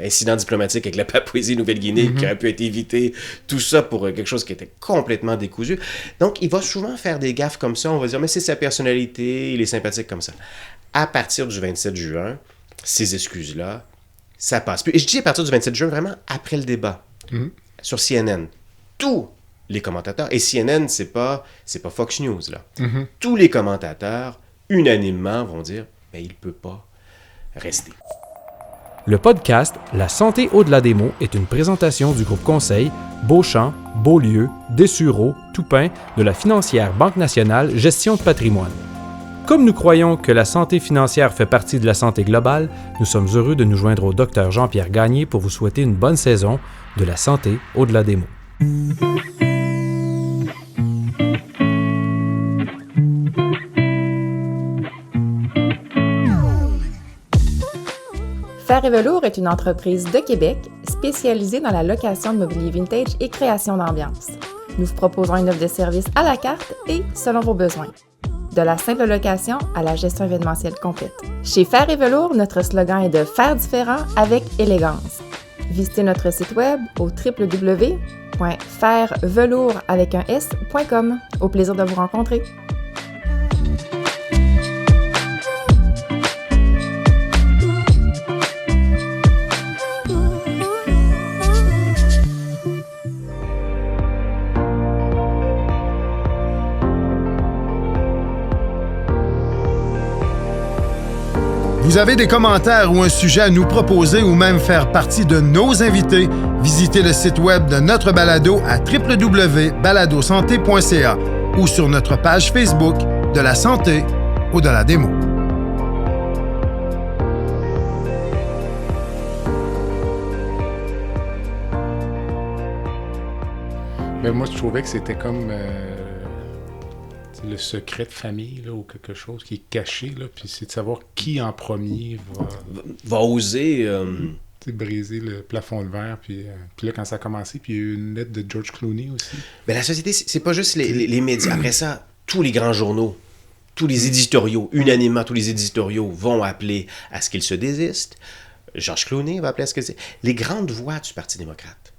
incident diplomatique avec la Papouasie-Nouvelle-Guinée qui aurait pu être évité, tout ça pour quelque chose qui était complètement décousu. Donc, il va souvent faire des gaffes comme ça. On va dire, mais c'est sa personnalité, il est sympathique comme ça. À partir du 27 juin, ces excuses-là, ça passe plus. Et je dis à partir du 27 juin, vraiment après le débat, sur CNN, tous les commentateurs, et CNN, c'est pas Fox News, là. Tous les commentateurs, unanimement, vont dire, mais il peut pas rester. Le podcast La santé au-delà des mots est une présentation du groupe conseil Beauchamp, Beaulieu, Dessureau, Toupin de la financière Banque nationale Gestion de patrimoine. Comme nous croyons que la santé financière fait partie de la santé globale, nous sommes heureux de nous joindre au Dr Jean-Pierre Gagné pour vous souhaiter une bonne saison de la santé au-delà des mots. Fer et Velours est une entreprise de Québec spécialisée dans la location de mobilier vintage et création d'ambiance. Nous vous proposons une offre de service à la carte et selon vos besoins. De la simple location à la gestion événementielle complète. Chez Fer et Velours, notre slogan est de faire différent avec élégance. Visitez notre site web au www.fervelours.com. Au plaisir de vous rencontrer. Vous avez des commentaires ou un sujet à nous proposer ou même faire partie de nos invités, visitez le site web de notre balado à www.baladosanté.ca ou sur notre page Facebook de la santé au-delà des mots. Ben, moi, je trouvais que c'était comme le secret de famille là, ou quelque chose qui est caché, là, puis c'est de savoir qui en premier va oser briser le plafond de verre. Puis là, quand ça a commencé, puis il y a eu une lettre de George Clooney aussi. Mais la société, c'est pas juste les médias. Après ça, tous les grands journaux, tous les éditoriaux, unanimement, tous les éditoriaux vont appeler à ce qu'il se désiste. George Clooney va appeler à ce qu'il se désiste. Les grandes voix du Parti démocrate,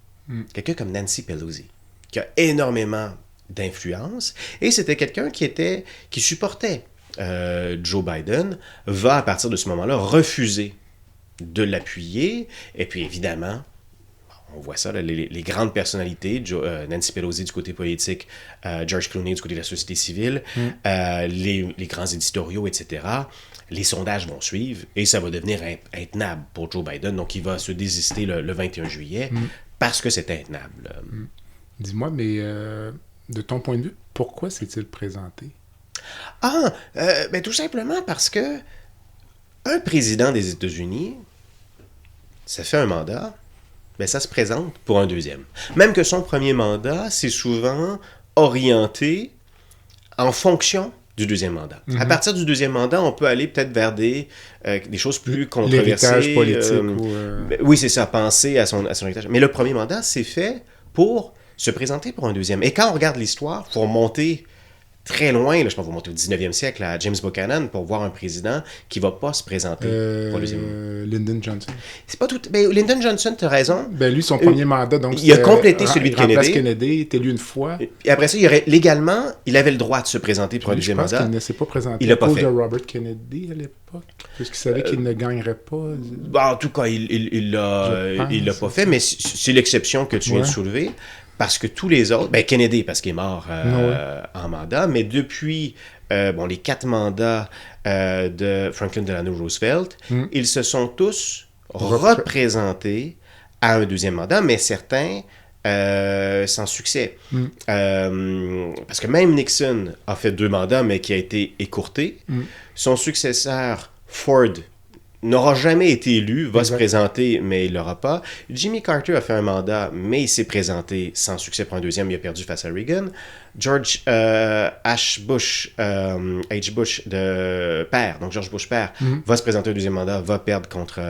quelqu'un comme Nancy Pelosi, qui a énormément d'influence, et c'était quelqu'un qui supportait Joe Biden, va à partir de ce moment-là refuser de l'appuyer, et puis évidemment, on voit ça, là, les grandes personnalités, Nancy Pelosi du côté politique, George Clooney du côté de la société civile, les grands éditoriaux, etc., les sondages vont suivre, et ça va devenir intenable pour Joe Biden, donc il va se désister le 21 juillet, parce que c'est intenable. Dis-moi, mais de ton point de vue, pourquoi s'est-il présenté? Ben tout simplement parce que un président des États-Unis, ça fait un mandat, ben ça se présente pour un deuxième. Même que son premier mandat, c'est souvent orienté en fonction du deuxième mandat. À partir du deuxième mandat, on peut aller peut-être vers des choses plus controversées. L'héritage politique. Oui, c'est ça, penser à son héritage. Mais le premier mandat, c'est fait pour se présenter pour un deuxième. Et quand on regarde l'histoire, il faut remonter très loin, là, je pense qu'il faut remonter au 19e siècle, à James Buchanan, pour voir un président qui ne va pas se présenter pour un deuxième. Lyndon Johnson. C'est pas tout. Ben, Lyndon Johnson, tu as raison. Ben, lui, son premier mandat, donc il a complété celui de Kennedy. Kennedy, il est élu une fois. Et après ça, légalement, il avait le droit de se présenter pour un deuxième mandat. Il ne s'est pas présenté il à pas cause fait. de Robert Kennedy à l'époque, parce qu'il savait qu'il ne gagnerait pas. Ben, en tout cas, il l'a pas fait, mais c'est l'exception que tu viens de soulever. Parce que tous les autres, ben Kennedy, parce qu'il est mort en mandat, mais depuis les 4 mandats de Franklin Delano Roosevelt, ils se sont tous représentés à un deuxième mandat, mais certains sans succès. Parce que même Nixon a fait 2 mandats, mais qui a été écourté. Son successeur, Ford, n'aura jamais été élu, va se présenter, mais il ne l'aura pas. Jimmy Carter a fait un mandat, mais il s'est présenté sans succès pour un deuxième, il a perdu face à Reagan. George H. Bush, de père, donc George Bush père, va se présenter au deuxième mandat, va perdre contre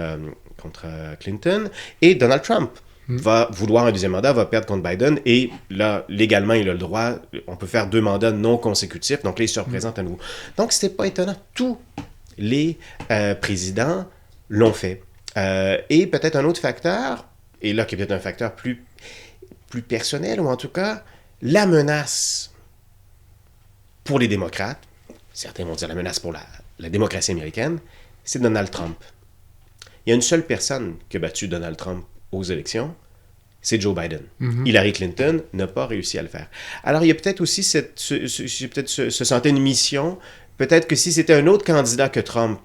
Clinton. Et Donald Trump va vouloir un deuxième mandat, va perdre contre Biden, et là, légalement, il a le droit, on peut faire 2 mandats non consécutifs, donc là, il se représente à nouveau. Donc, c'était pas étonnant. Tous les présidents l'ont fait. Et peut-être un autre facteur, et là qui est peut-être un facteur plus personnel, ou en tout cas, la menace pour les démocrates, certains vont dire la menace pour la démocratie américaine, c'est Donald Trump. Il y a une seule personne qui a battu Donald Trump aux élections, c'est Joe Biden. Hillary Clinton n'a pas réussi à le faire. Alors, il y a peut-être aussi se sentait une mission. Peut-être que si c'était un autre candidat que Trump,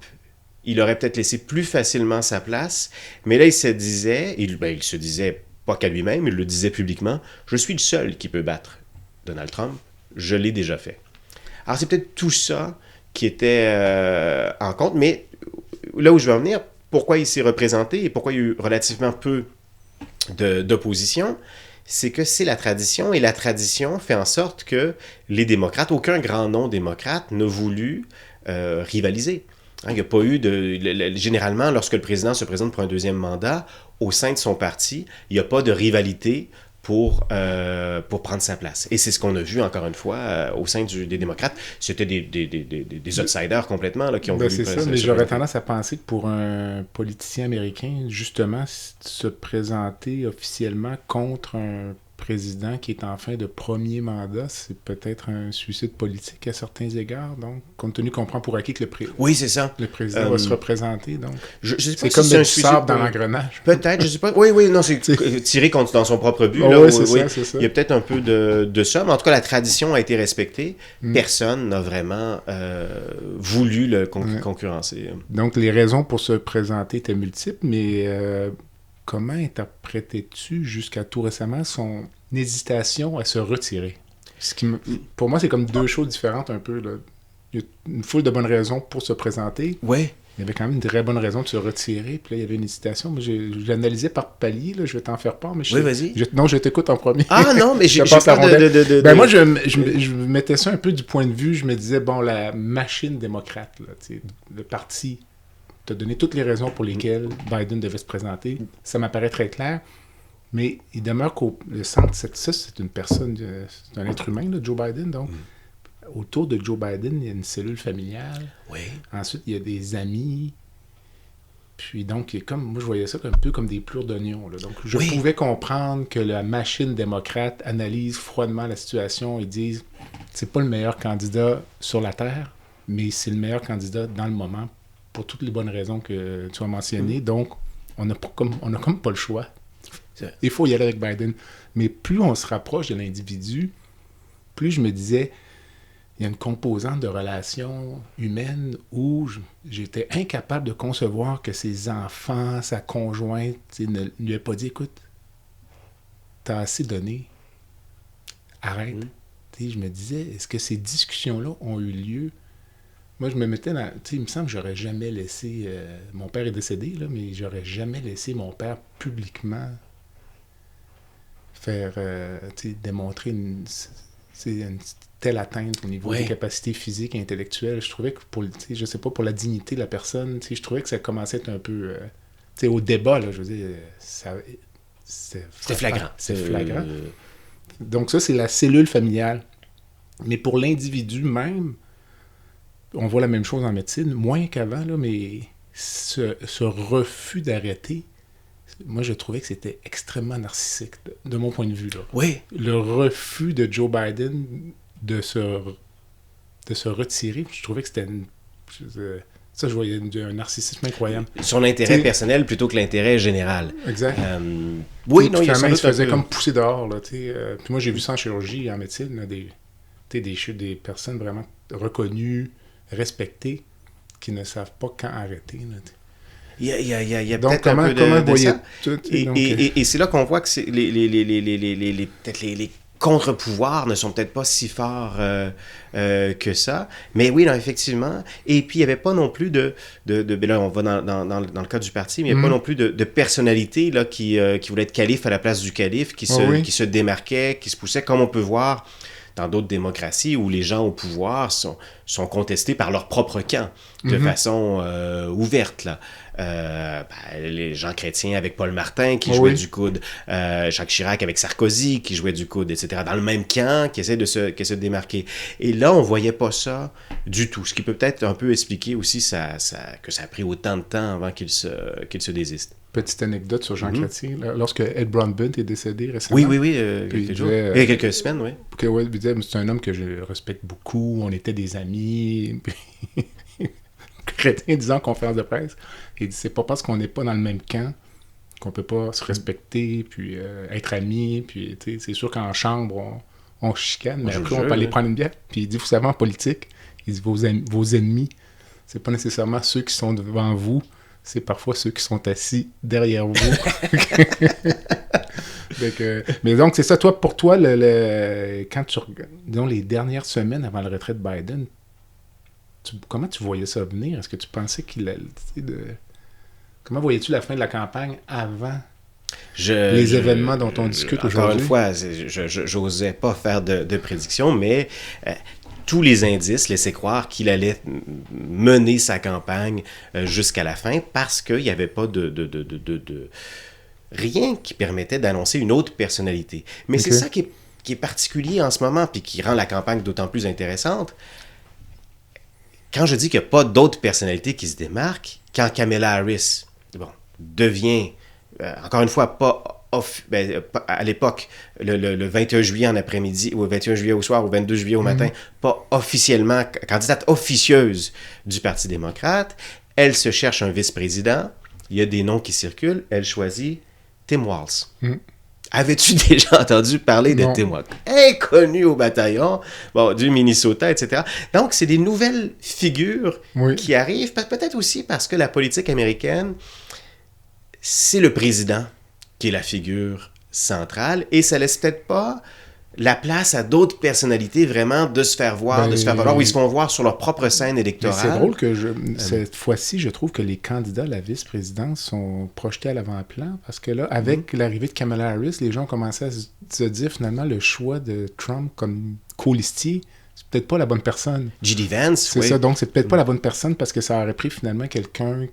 il aurait peut-être laissé plus facilement sa place. Mais là, il se disait pas qu'à lui-même, il le disait publiquement, je suis le seul qui peut battre Donald Trump. Je l'ai déjà fait. Alors, c'est peut-être tout ça qui était en compte. Mais là où je veux en venir, pourquoi il s'est représenté et pourquoi il y a eu relativement peu d'opposition, c'est que c'est la tradition, et la tradition fait en sorte que les démocrates, aucun grand nom démocrate n'a voulu rivaliser. Il n'y a pas eu généralement, lorsque le président se présente pour un deuxième mandat, au sein de son parti, il n'y a pas de rivalité pour prendre sa place. Et c'est ce qu'on a vu, encore une fois, au sein des démocrates. C'était des outsiders complètement là, qui ont voulu... C'est ça, mais j'aurais tendance à penser que pour un politicien américain, justement, se présenter officiellement contre un président qui est en fin de premier mandat, c'est peut-être un suicide politique à certains égards. Donc, compte tenu qu'on prend pour acquis que oui, c'est ça. Le président va se représenter. Donc, je sais pas c'est comme un du sable dans l'engrenage. Peut-être, je sais pas. Oui, non, c'est tiré dans son propre but. Là, oui, c'est ça. Il y a peut-être un peu de ça, mais en tout cas, la tradition a été respectée. Personne n'a vraiment voulu le concurrencer. Donc, les raisons pour se présenter étaient multiples, mais comment interprétais-tu jusqu'à tout récemment son hésitation à se retirer? Pour moi, c'est comme deux choses différentes un peu. Là. Il y a une foule de bonnes raisons pour se présenter. Oui. Il y avait quand même une très bonne raison de se retirer. Puis là, il y avait une hésitation. Moi, je l'analysais par palier. Là, je vais t'en faire part. Mais oui, vas-y. Non, je t'écoute en premier. Ah non, mais j'ai pas de... Moi, je mettais ça un peu du point de vue. Je me disais, bon, la machine démocrate, là, le parti t'a donné toutes les raisons pour lesquelles Biden devait se présenter. Ça m'apparaît très clair. Mais il demeure qu'au centre, ça, c'est une personne, c'est un être humain, là, Joe Biden. Donc, autour de Joe Biden, il y a une cellule familiale. Oui. Ensuite, il y a des amis. Puis donc, moi, je voyais ça un peu comme des plures d'oignons. Là. Donc, je pouvais comprendre que la machine démocrate analyse froidement la situation et dise c'est pas le meilleur candidat sur la Terre, mais c'est le meilleur candidat dans le moment pour toutes les bonnes raisons que tu as mentionnées. Donc, on n'a comme pas le choix. Il faut y aller avec Biden. Mais plus on se rapproche de l'individu, plus je me disais, il y a une composante de relations humaines où j'étais incapable de concevoir que ses enfants, sa conjointe, ne lui aient pas dit, écoute, t'as assez donné, arrête. Je me disais, est-ce que ces discussions-là ont eu lieu? Moi, je me mettais dans... il me semble que j'aurais jamais laissé... mon père est décédé, là, mais j'aurais jamais laissé mon père publiquement faire... démontrer une telle atteinte au niveau des capacités physiques et intellectuelles. Je trouvais que, je sais pas, pour la dignité de la personne, je trouvais que ça commençait à être un peu... au débat, là, je veux dire, c'était flagrant. C'est flagrant. Donc ça, c'est la cellule familiale. Mais pour l'individu même, on voit la même chose en médecine, moins qu'avant, là, mais ce refus d'arrêter, moi, je trouvais que c'était extrêmement narcissique, de mon point de vue. Là. Oui. Le refus de Joe Biden de se retirer, je trouvais que c'était... ça, je voyais un narcissisme incroyable. Son intérêt personnel plutôt que l'intérêt général. Exact. Oui, non, il se faisait comme pousser dehors. Là, puis moi, j'ai vu ça en chirurgie, en médecine, là, des personnes vraiment reconnues, respectées, qui ne savent pas quand arrêter. Là, il y a donc, peut-être un peu de ça. Et c'est là qu'on voit que les contre-pouvoirs ne sont peut-être pas si forts que ça. Mais oui, non, effectivement. Et puis, il n'y avait pas non plus là, on va dans le cas du parti, mais il n'y avait pas non plus de personnalité là, qui voulait être calife à la place du calife, qui se démarquait, qui se poussait, comme on peut voir dans d'autres démocraties où les gens au pouvoir sont contestés par leur propre camp de façon ouverte. Là. Les gens chrétiens avec Paul Martin qui jouait du coude, Jacques Chirac avec Sarkozy qui jouait du coude, etc. Dans le même camp, qui essaie de se démarquer. Et là, on voyait pas ça du tout. Ce qui peut peut-être un peu expliquer aussi que ça a pris autant de temps avant qu'il se désiste. Petite anecdote sur Jean Chrétien. Là, lorsque Ed Broadbent est décédé récemment. Oui. Il y a quelques semaines, oui. Il disait, c'est un homme que je respecte beaucoup, on était des amis. Chrétien disant en conférence de presse, il dit, c'est pas parce qu'on n'est pas dans le même camp qu'on peut pas se respecter, puis être amis, puis c'est sûr qu'en chambre, on chicane, mais après, on peut aller prendre une bière. Puis il dit, vous savez, en politique, il dit, vos ennemis, c'est pas nécessairement ceux qui sont devant vous, c'est parfois ceux qui sont assis derrière vous. Mais donc, c'est ça. Pour toi, quand tu regardes, disons, les dernières semaines avant le retrait de Biden, comment tu voyais ça venir? Est-ce que tu pensais qu'il allait... Comment voyais-tu la fin de la campagne avant les événements dont on discute aujourd'hui? Encore une fois, j'osais pas faire de prédiction, mais... tous les indices laissaient croire qu'il allait mener sa campagne jusqu'à la fin parce qu'il n'y avait pas rien qui permettait d'annoncer une autre personnalité. Mais Ok. c'est ça qui est particulier en ce moment, puis qui rend la campagne d'autant plus intéressante. Quand je dis qu'il n'y a pas d'autres personnalités qui se démarquent, quand Kamala Harris devient, encore une fois, pas à l'époque, le 21 juillet en après-midi, ou le 21 juillet au soir, ou 22 juillet au matin, pas officiellement candidate officieuse du Parti démocrate, elle se cherche un vice-président, il y a des noms qui circulent, elle choisit Tim Walz. Avais-tu déjà entendu parler de Non. Tim Walz? Inconnu au bataillon, du Minnesota, etc. Donc, c'est des nouvelles figures Oui. qui arrivent, peut-être aussi parce que la politique américaine, c'est le président qui est la figure centrale, et ça laisse peut-être pas la place à d'autres personnalités vraiment de se faire voir, de se faire valoir, où ils se font voir sur leur propre scène Mais électorale. c'est drôle que cette fois-ci, je trouve que les candidats à la vice-présidence sont projetés à l'avant-plan parce que là, avec l'arrivée de Kamala Harris, les gens ont commencé à se dire finalement le choix de Trump comme colistier, c'est peut-être pas la bonne personne. J.D. Vance, C'est oui. ça, donc c'est peut-être pas la bonne personne parce que ça aurait pris finalement quelqu'un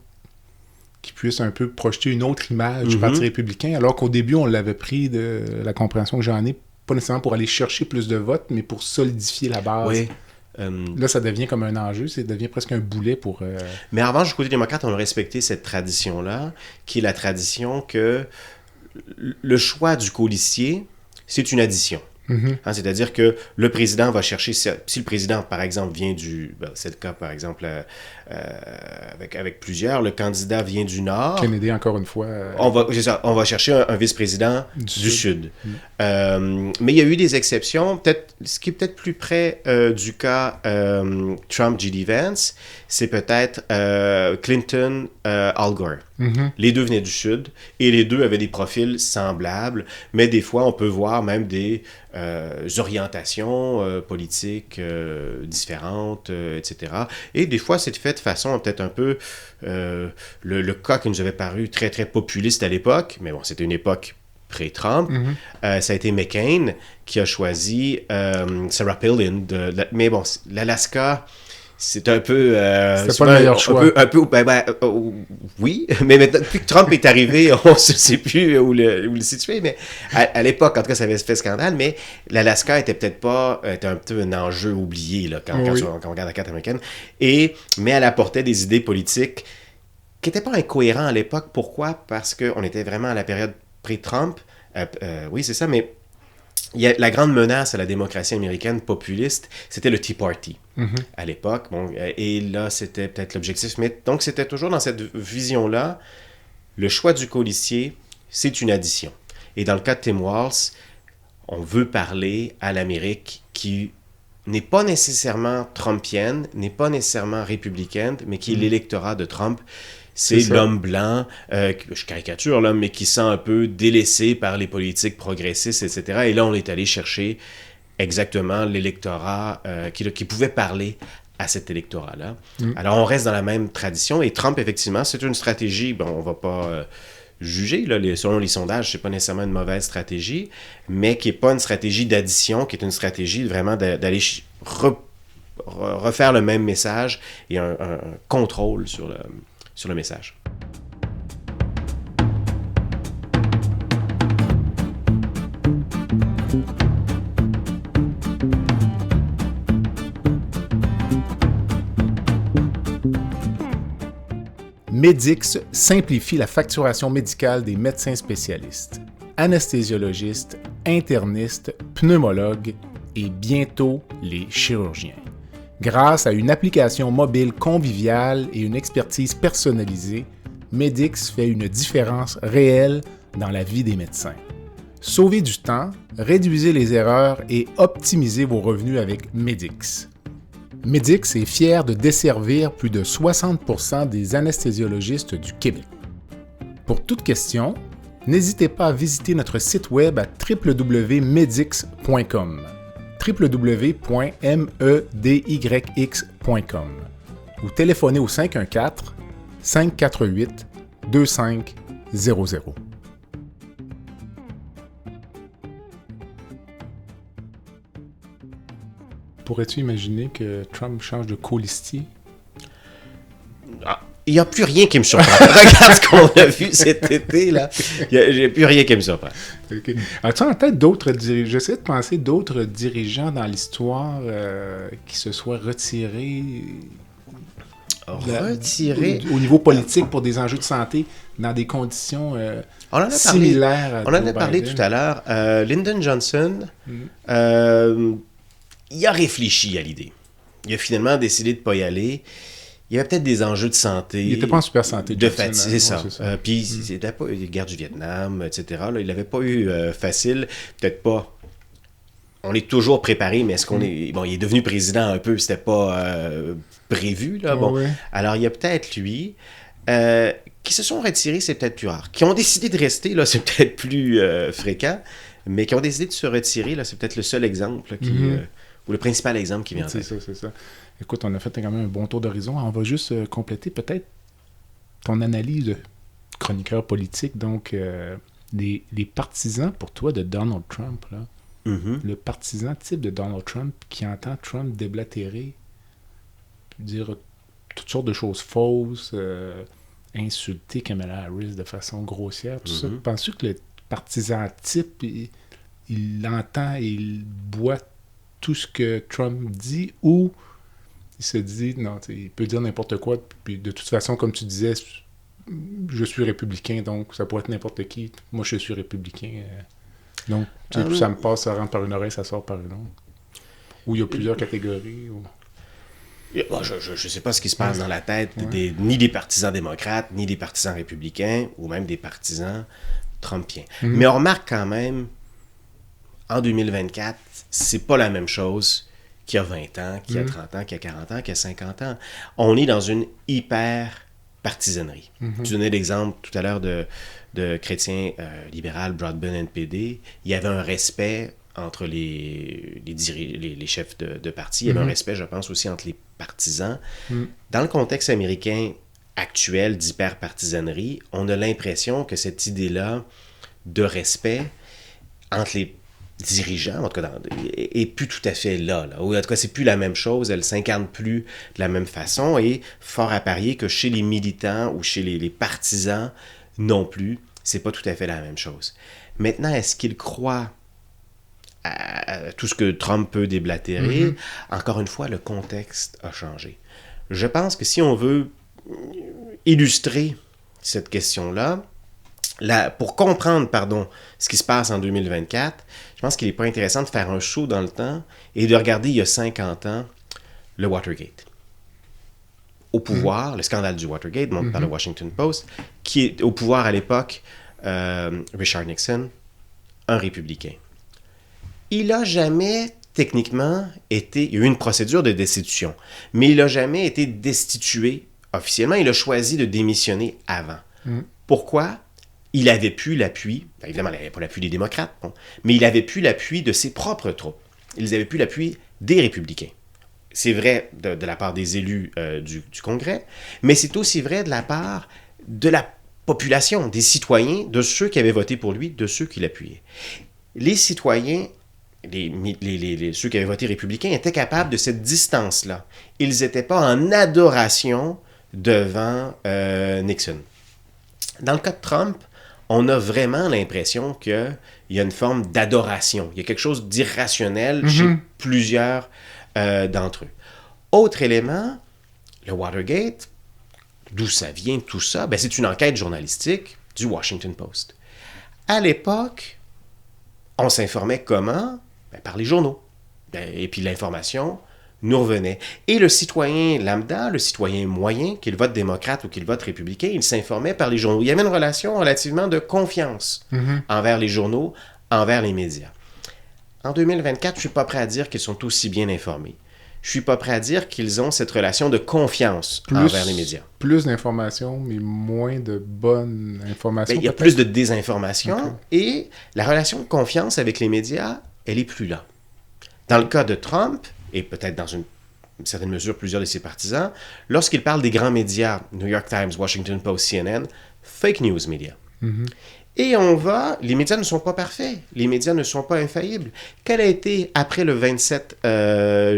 qui puisse un peu projeter une autre image du Parti républicain, alors qu'au début, on l'avait pris de la compréhension que j'en ai, pas nécessairement pour aller chercher plus de votes, mais pour solidifier la base. Oui. Là, ça devient comme un enjeu, ça devient presque un boulet pour... Mais en revanche, du côté démocrate, on a respecté cette tradition-là, qui est la tradition que le choix du colistier, c'est une addition. C'est-à-dire que le président va chercher... Si le président, par exemple, vient du... c'est le cas, par exemple, avec plusieurs. Le candidat vient du Nord. Kennedy, encore une fois... On va chercher un vice-président du Sud. Mais il y a eu des exceptions. Ce qui est peut-être plus près du cas Trump-J.D. Vance, c'est peut-être Clinton-Al Gore. Les deux venaient du Sud et les deux avaient des profils semblables, mais des fois, on peut voir même des orientations politiques différentes, etc. Et des fois, c'est fait de façon peut-être un peu... le cas qui nous avait paru très, très populiste à l'époque, mais bon, c'était une époque pré-Trump, ça a été McCain qui a choisi Sarah Palin. Mais bon, l'Alaska... C'est un peu... c'est pas le meilleur choix. Oui, mais maintenant, depuis que Trump est arrivé, on ne sait plus où le situer, mais à l'époque, en tout cas, ça avait fait scandale, mais l'Alaska était peut-être pas... était un peu un enjeu oublié, là, quand on regarde la carte américaine, mais elle apportait des idées politiques qui n'étaient pas incohérentes à l'époque. Pourquoi? Parce qu'on était vraiment à la période pré-Trump. Oui, c'est ça, mais... la grande menace à la démocratie américaine populiste, c'était le Tea Party à l'époque. Et là, c'était peut-être l'objectif. Mais donc, c'était toujours dans cette vision-là, le choix du colistier, c'est une addition. Et dans le cas de Tim Walz, on veut parler à l'Amérique qui n'est pas nécessairement trumpienne, n'est pas nécessairement républicaine, mais qui est l'électorat de Trump. C'est l'homme blanc, je caricature là, mais qui se sent un peu délaissé par les politiques progressistes, etc. Et là, on est allé chercher exactement l'électorat qui pouvait parler à cet électorat-là. Alors, on reste dans la même tradition. Et Trump, effectivement, c'est une stratégie, on ne va pas juger, là, selon les sondages, c'est pas nécessairement une mauvaise stratégie, mais qui n'est pas une stratégie d'addition, qui est une stratégie vraiment d'aller refaire le même message et un contrôle sur le message. Medix simplifie la facturation médicale des médecins spécialistes, anesthésiologistes, internistes, pneumologues et bientôt les chirurgiens. Grâce à une application mobile conviviale et une expertise personnalisée, Medix fait une différence réelle dans la vie des médecins. Sauvez du temps, réduisez les erreurs et optimisez vos revenus avec Medix. Medix est fier de desservir plus de 60% des anesthésiologistes du Québec. Pour toute question, n'hésitez pas à visiter notre site web à www.medix.com www.medyx.com ou téléphonez au 514-548-2500. Pourrais-tu imaginer que Trump change de colistier? Il n'y a plus rien qui me surprend. Regarde ce qu'on a vu cet été, là. Il n'y a plus rien qui me surprend. Okay. As-tu en tête d'autres dirigeants? J'essaie de penser d'autres dirigeants dans l'histoire qui se soient retirés... Retirés? Au niveau politique pour des enjeux de santé dans des conditions similaires. On en a parlé tout à l'heure. Lyndon Johnson, il a réfléchi à l'idée. Il a finalement décidé de ne pas y aller. Il y avait peut-être des enjeux de santé. Il n'était pas en super santé. De fatigue, c'est ça. Puis, c'était pas la guerre du Vietnam, etc. Là, il n'avait pas eu facile. Peut-être pas. On est toujours préparé, mais est-ce qu'on est... Bon, il est devenu président un peu, c'était pas prévu, là. Bon. Ouais. Alors, il y a peut-être lui... qui se sont retirés, c'est peut-être plus rare. Qui ont décidé de rester, là, c'est peut-être plus fréquent. Mais qui ont décidé de se retirer, là, c'est peut-être le seul exemple qui... ou le principal exemple qui vient en tête. C'est ça. Écoute, on a fait quand même un bon tour d'horizon. On va juste compléter peut-être ton analyse de chroniqueur politique. Donc, les partisans, pour toi, de Donald Trump, là, le partisan type de Donald Trump qui entend Trump déblatérer, dire toutes sortes de choses fausses, insulter Kamala Harris de façon grossière, tout ça. Penses-tu que le partisan type, il entend et il boit tout ce que Trump dit, ou il se dit, non, il peut dire n'importe quoi, puis de toute façon, comme tu disais, je suis républicain, donc ça pourrait être n'importe qui. Moi, je suis républicain. Donc, ça me passe, ça rentre par une oreille, ça sort par une autre. Ou il y a plusieurs catégories. Ou... Bon, je ne sais pas ce qui se passe dans la tête ni des partisans démocrates, ni des partisans républicains, ou même des partisans trumpiens. Mais on remarque quand même, en 2024, c'est pas la même chose qu'il y a 20 ans, qu'il y a 30 ans, qu'il y a 40 ans, qu'il y a 50 ans. On est dans une hyper partisanerie. Tu donnais l'exemple tout à l'heure de chrétiens libéral, Broadbent NPD. Il y avait un respect entre les chefs de parti. Il y avait un respect, je pense, aussi entre les partisans. Dans le contexte américain actuel d'hyper-partisanerie, on a l'impression que cette idée-là de respect entre les dirigeants, en tout cas, est plus tout à fait là. Ou en tout cas, c'est plus la même chose, elle s'incarne plus de la même façon, et fort à parier que chez les militants ou chez les partisans non plus, c'est pas tout à fait la même chose. Maintenant, est-ce qu'ils croient à tout ce que Trump peut déblatérer? Encore une fois, le contexte a changé. Je pense que si on veut illustrer cette question-là, pour comprendre, ce qui se passe en 2024, je pense qu'il n'est pas intéressant de faire un saut dans le temps et de regarder il y a 50 ans le Watergate. Au pouvoir, le scandale du Watergate, montré par le Washington Post, qui est au pouvoir à l'époque, Richard Nixon, un républicain. Il n'a jamais, techniquement, été... Il y a eu une procédure de destitution, mais il n'a jamais été destitué officiellement. Il a choisi de démissionner avant. Pourquoi? Il avait pu l'appui, évidemment, il n'avait pas l'appui des démocrates, mais il avait pu l'appui de ses propres troupes. Ils avaient pu l'appui des républicains. C'est vrai de la part des élus du Congrès, mais c'est aussi vrai de la part de la population, des citoyens, de ceux qui avaient voté pour lui, de ceux qui l'appuyaient. Les citoyens, ceux qui avaient voté républicains, étaient capables de cette distance-là. Ils n'étaient pas en adoration devant Nixon. Dans le cas de Trump, on a vraiment l'impression qu'il y a une forme d'adoration. Il y a quelque chose d'irrationnel chez plusieurs d'entre eux. Autre élément, le Watergate, d'où ça vient tout ça? C'est une enquête journalistique du Washington Post. À l'époque, on s'informait comment? Par les journaux. Et puis l'information nous revenait. Et le citoyen lambda, le citoyen moyen, qu'il vote démocrate ou qu'il vote républicain, il s'informait par les journaux. Il y avait une relation relativement de confiance envers les journaux, envers les médias. En 2024, je ne suis pas prêt à dire qu'ils sont aussi bien informés. Je ne suis pas prêt à dire qu'ils ont cette relation de confiance envers les médias. Plus d'informations, mais moins de bonnes informations. Il y a plus de désinformation et la relation de confiance avec les médias, elle est plus là. Dans le cas de Trump, et peut-être dans une certaine mesure plusieurs de ses partisans, lorsqu'il parle des grands médias, New York Times, Washington Post, CNN, fake news médias. Et les médias ne sont pas parfaits, les médias ne sont pas infaillibles. Quel a été, après le 27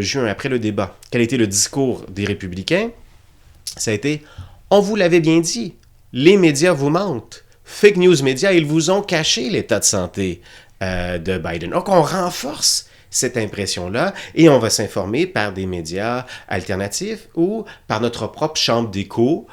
juin, après le débat, quel a été le discours des républicains? Ça a été, On vous l'avait bien dit, les médias vous mentent. Fake news médias, ils vous ont caché l'état de santé de Biden. Donc, on renforce cette impression-là et on va s'informer par des médias alternatifs ou par notre propre chambre d'écho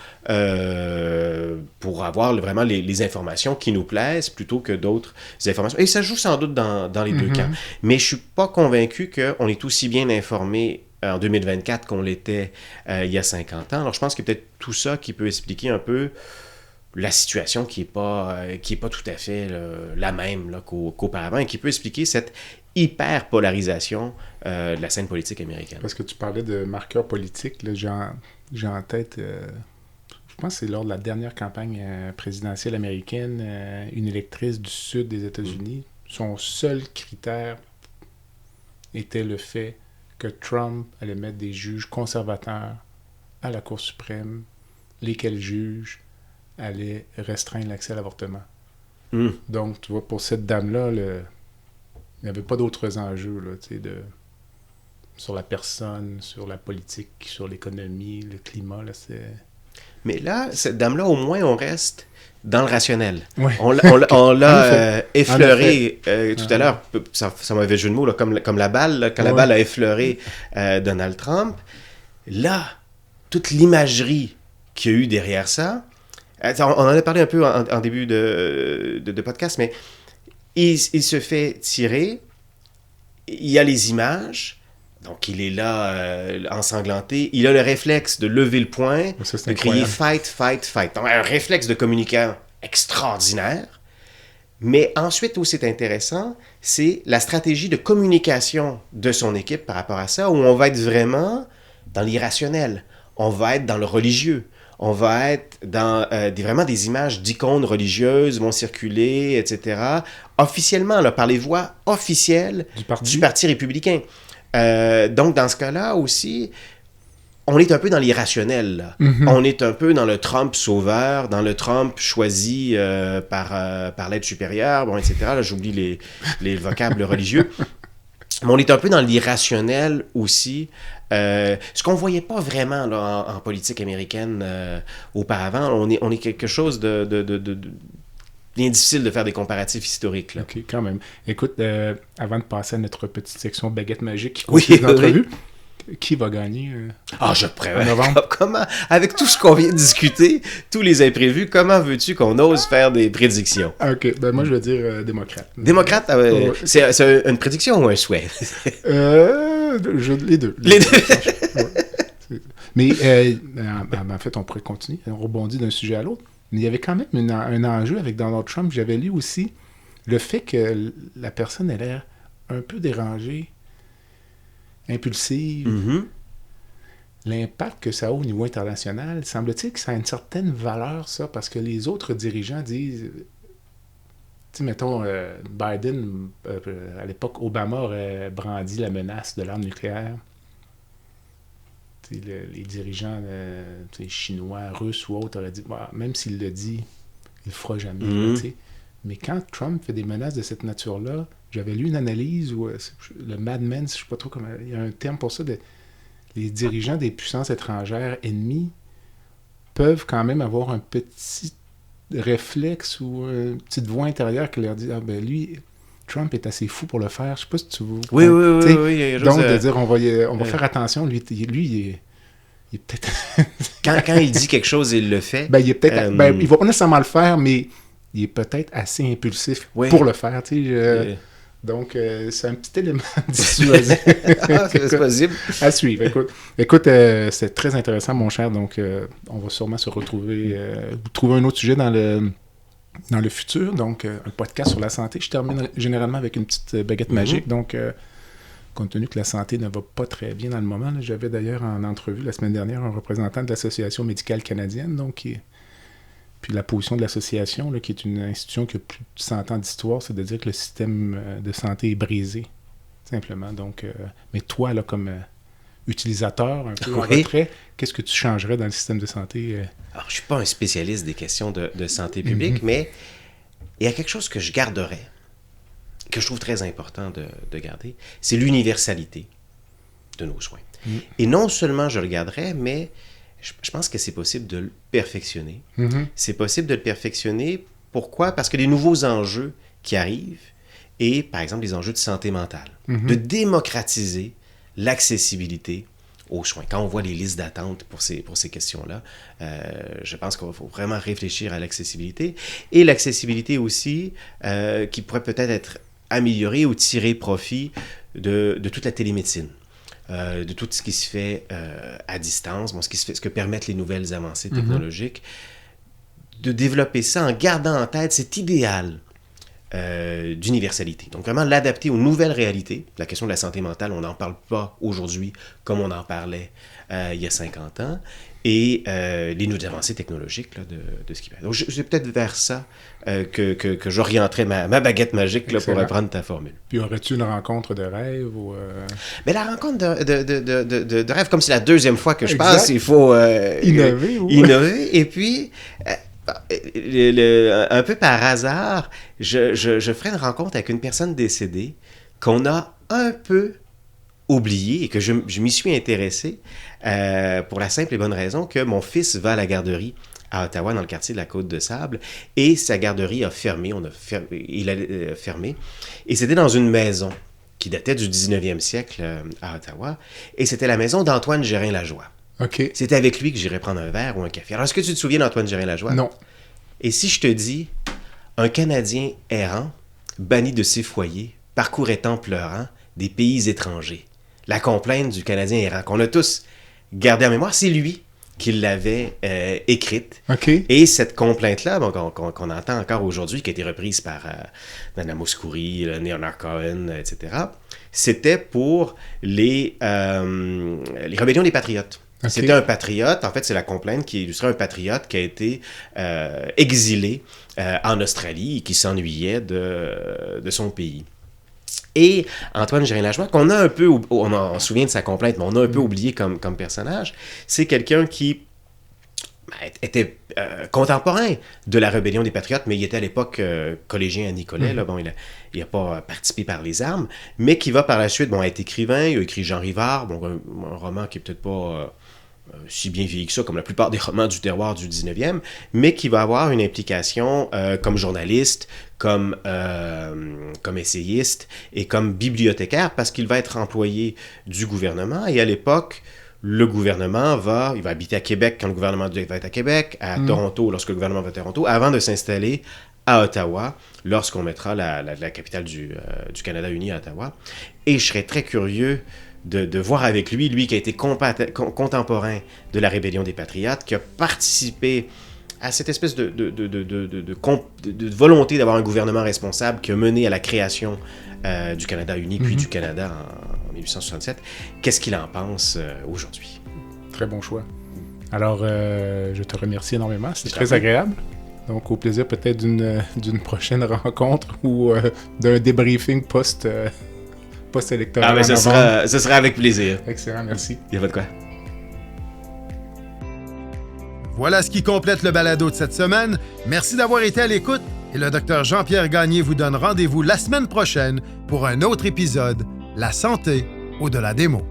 pour avoir vraiment les informations qui nous plaisent plutôt que d'autres informations. Et ça joue sans doute dans les deux camps. Mais je suis pas convaincu qu'on est aussi bien informé en 2024 qu'on l'était il y a 50 ans. Alors, je pense qu'il y a peut-être tout ça qui peut expliquer un peu la situation qui est pas tout à fait la même là, qu'auparavant et qui peut expliquer cette hyper-polarisation de la scène politique américaine. Parce que tu parlais de marqueurs politiques, là, j'ai en tête, je pense que c'est lors de la dernière campagne présidentielle américaine, une électrice du sud des États-Unis, son seul critère était le fait que Trump allait mettre des juges conservateurs à la Cour suprême, lesquels juges allaient restreindre l'accès à l'avortement. Donc, tu vois, pour cette dame-là, il n'y avait pas d'autres enjeux là, sur la personne, sur la politique, sur l'économie, le climat. Là, Mais là, cette dame-là, au moins, on reste dans le rationnel. Ouais. On l'a effleuré tout à l'heure. Ça m'avait jeu de mots, là, comme la balle, là, quand la balle a effleuré Donald Trump. Là, toute l'imagerie qu'il y a eu derrière ça, on en a parlé un peu en début de podcast, mais il se fait tirer, il y a les images, donc il est là ensanglanté, il a le réflexe de lever le poing, de crier « fight, fight, fight ». Donc un réflexe de communicant extraordinaire, mais ensuite où c'est intéressant, c'est la stratégie de communication de son équipe par rapport à ça, où on va être vraiment dans l'irrationnel, on va être dans le religieux. On va être dans vraiment des images d'icônes religieuses vont circuler, etc. Officiellement, là, par les voix officielles du Parti républicain. Donc, dans ce cas-là aussi, on est un peu dans l'irrationnel. Là. On est un peu dans le Trump sauveur, dans le Trump choisi par l'aide supérieure, bon, etc. Là, j'oublie les vocables religieux. Mais on est un peu dans l'irrationnel aussi. Ce qu'on ne voyait pas vraiment là, en politique américaine auparavant. On est quelque chose de bien difficile de faire des comparatifs historiques. Là. OK, quand même. Écoute, avant de passer à notre petite section baguette magique qui continue l'entrevue, qui va gagner je préviens. En novembre? Comment, avec tout ce qu'on vient de discuter, tous les imprévus, comment veux-tu qu'on ose faire des prédictions? OK, ben moi je vais dire démocrate. Démocrate, c'est une prédiction ou un souhait? Les deux. Les deux. Ouais. Mais en fait, on pourrait continuer. On rebondit d'un sujet à l'autre. Mais il y avait quand même un enjeu avec Donald Trump. J'avais lu aussi le fait que la personne ait l'air un peu dérangée, impulsive. L'impact que ça a au niveau international, semble-t-il que ça a une certaine valeur, ça, parce que les autres dirigeants disent... Tu sais, mettons, Biden, à l'époque, Obama aurait brandi la menace de l'arme nucléaire. Les dirigeants chinois, russes ou autres auraient dit, même s'il le dit, il le fera jamais. Là, mais quand Trump fait des menaces de cette nature-là, j'avais lu une analyse où le Mad Men, je ne sais pas trop comment, il y a un terme pour ça, les dirigeants des puissances étrangères ennemies peuvent quand même avoir un petit réflexe ou une petite voix intérieure qui leur dit lui, Trump est assez fou pour le faire. Je sais pas si tu veux. Oui. Donc, de dire, on va faire attention. Lui, il est peut-être... quand il dit quelque chose, il le fait. Il est peut-être... il va pas nécessairement le faire, mais il est peut-être assez impulsif pour le faire. Donc, c'est un petit élément dissuasif. C'est possible. À suivre. Écoute, c'est très intéressant, mon cher. Donc, on va sûrement se retrouver... trouver un autre sujet dans le futur, donc un podcast sur la santé. Je termine généralement avec une petite baguette magique, donc compte tenu que la santé ne va pas très bien dans le moment, là, j'avais d'ailleurs en entrevue la semaine dernière un représentant de l'Association médicale canadienne, donc puis la position de l'association, là, qui est une institution qui a plus de 100 ans d'histoire, c'est de dire que le système de santé est brisé, simplement. Donc, mais toi, là, comme utilisateur, un peu en retrait, qu'est-ce que tu changerais dans le système de santé? Alors, je ne suis pas un spécialiste des questions de santé publique, mais il y a quelque chose que je garderais, que je trouve très important de garder, c'est l'universalité de nos soins. Et non seulement je le garderais, mais je pense que c'est possible de le perfectionner. Mhm. C'est possible de le perfectionner. Pourquoi? Parce que les nouveaux enjeux qui arrivent, et par exemple les enjeux de santé mentale, de démocratiser l'accessibilité aux soins. Quand on voit les listes d'attente pour ces questions-là, je pense qu'il faut vraiment réfléchir à l'accessibilité. Et l'accessibilité aussi, qui pourrait peut-être être améliorée ou tirer profit de toute la télémédecine. De tout ce qui se fait à distance, ce que permettent les nouvelles avancées technologiques, de développer ça en gardant en tête cet idéal d'universalité. Donc vraiment l'adapter aux nouvelles réalités. La question de la santé mentale, on n'en parle pas aujourd'hui comme on en parlait il y a 50 ans. Et les nouvelles avancées technologiques là, de ce qui va. Donc c'est peut-être vers ça que j'orienterais ma baguette magique là, pour reprendre ta formule. Puis aurais-tu une rencontre de rêve ou Mais la rencontre de rêve, comme c'est la deuxième fois que je passe, il faut innover. Et puis, un peu par hasard, je ferai une rencontre avec une personne décédée qu'on a un peu oublié et que je m'y suis intéressé pour la simple et bonne raison que mon fils va à la garderie à Ottawa, dans le quartier de la Côte-de-Sable, et sa garderie a fermé. Il a fermé. Et c'était dans une maison qui datait du 19e siècle à Ottawa, et c'était la maison d'Antoine Gérin-Lajoie. OK. C'était avec lui que j'irais prendre un verre ou un café. Alors, est-ce que tu te souviens d'Antoine Gérin-Lajoie? Non. Et si je te dis, un Canadien errant, banni de ses foyers, parcourait en pleurant des pays étrangers. La complainte du Canadien errant, qu'on a tous gardée en mémoire, c'est lui qui l'avait écrite. OK. Et cette complainte-là, bon, qu'on entend encore aujourd'hui, qui a été reprise par Nana Mouskouri, Leonard Cohen, etc., c'était pour les rébellions des patriotes. Okay. C'était un patriote, en fait, c'est la complainte qui illustrait un patriote qui a été exilé en Australie et qui s'ennuyait de son pays. Et Antoine Gérin-Lajoie, qu'on a un peu, on se souvient de sa complainte, mais on a un peu oublié comme personnage, c'est quelqu'un qui était contemporain de la rébellion des Patriotes, mais il était à l'époque collégien à Nicolet, là, bon, il n'a pas participé par les armes, mais qui va par la suite être écrivain. Il a écrit Jean Rivard, bon, un roman qui n'est peut-être pas si bien vieilli que ça, comme la plupart des romans du terroir du 19e, mais qui va avoir une implication comme journaliste, comme essayiste et comme bibliothécaire, parce qu'il va être employé du gouvernement. Et à l'époque, le gouvernement il va habiter à Québec quand le gouvernement va être à Québec, à Toronto lorsque le gouvernement va à Toronto, avant de s'installer à Ottawa, lorsqu'on mettra la capitale du Canada uni à Ottawa. Et je serais très curieux de voir avec lui qui a été contemporain de la rébellion des Patriotes, qui a participé à cette espèce de volonté d'avoir un gouvernement responsable qui a mené à la création du Canada uni, puis du Canada en 1867. Qu'est-ce qu'il en pense aujourd'hui? Très bon choix. Alors, je te remercie énormément. C'était très agréable. Donc, au plaisir peut-être d'une prochaine rencontre ou d'un débriefing post-électoral. Ah, mais ce sera avec plaisir. Excellent, merci. Il n'y a pas de quoi. Voilà ce qui complète le balado de cette semaine. Merci d'avoir été à l'écoute et le Dr Jean-Pierre Gagné vous donne rendez-vous la semaine prochaine pour un autre épisode, La santé au-delà des mots.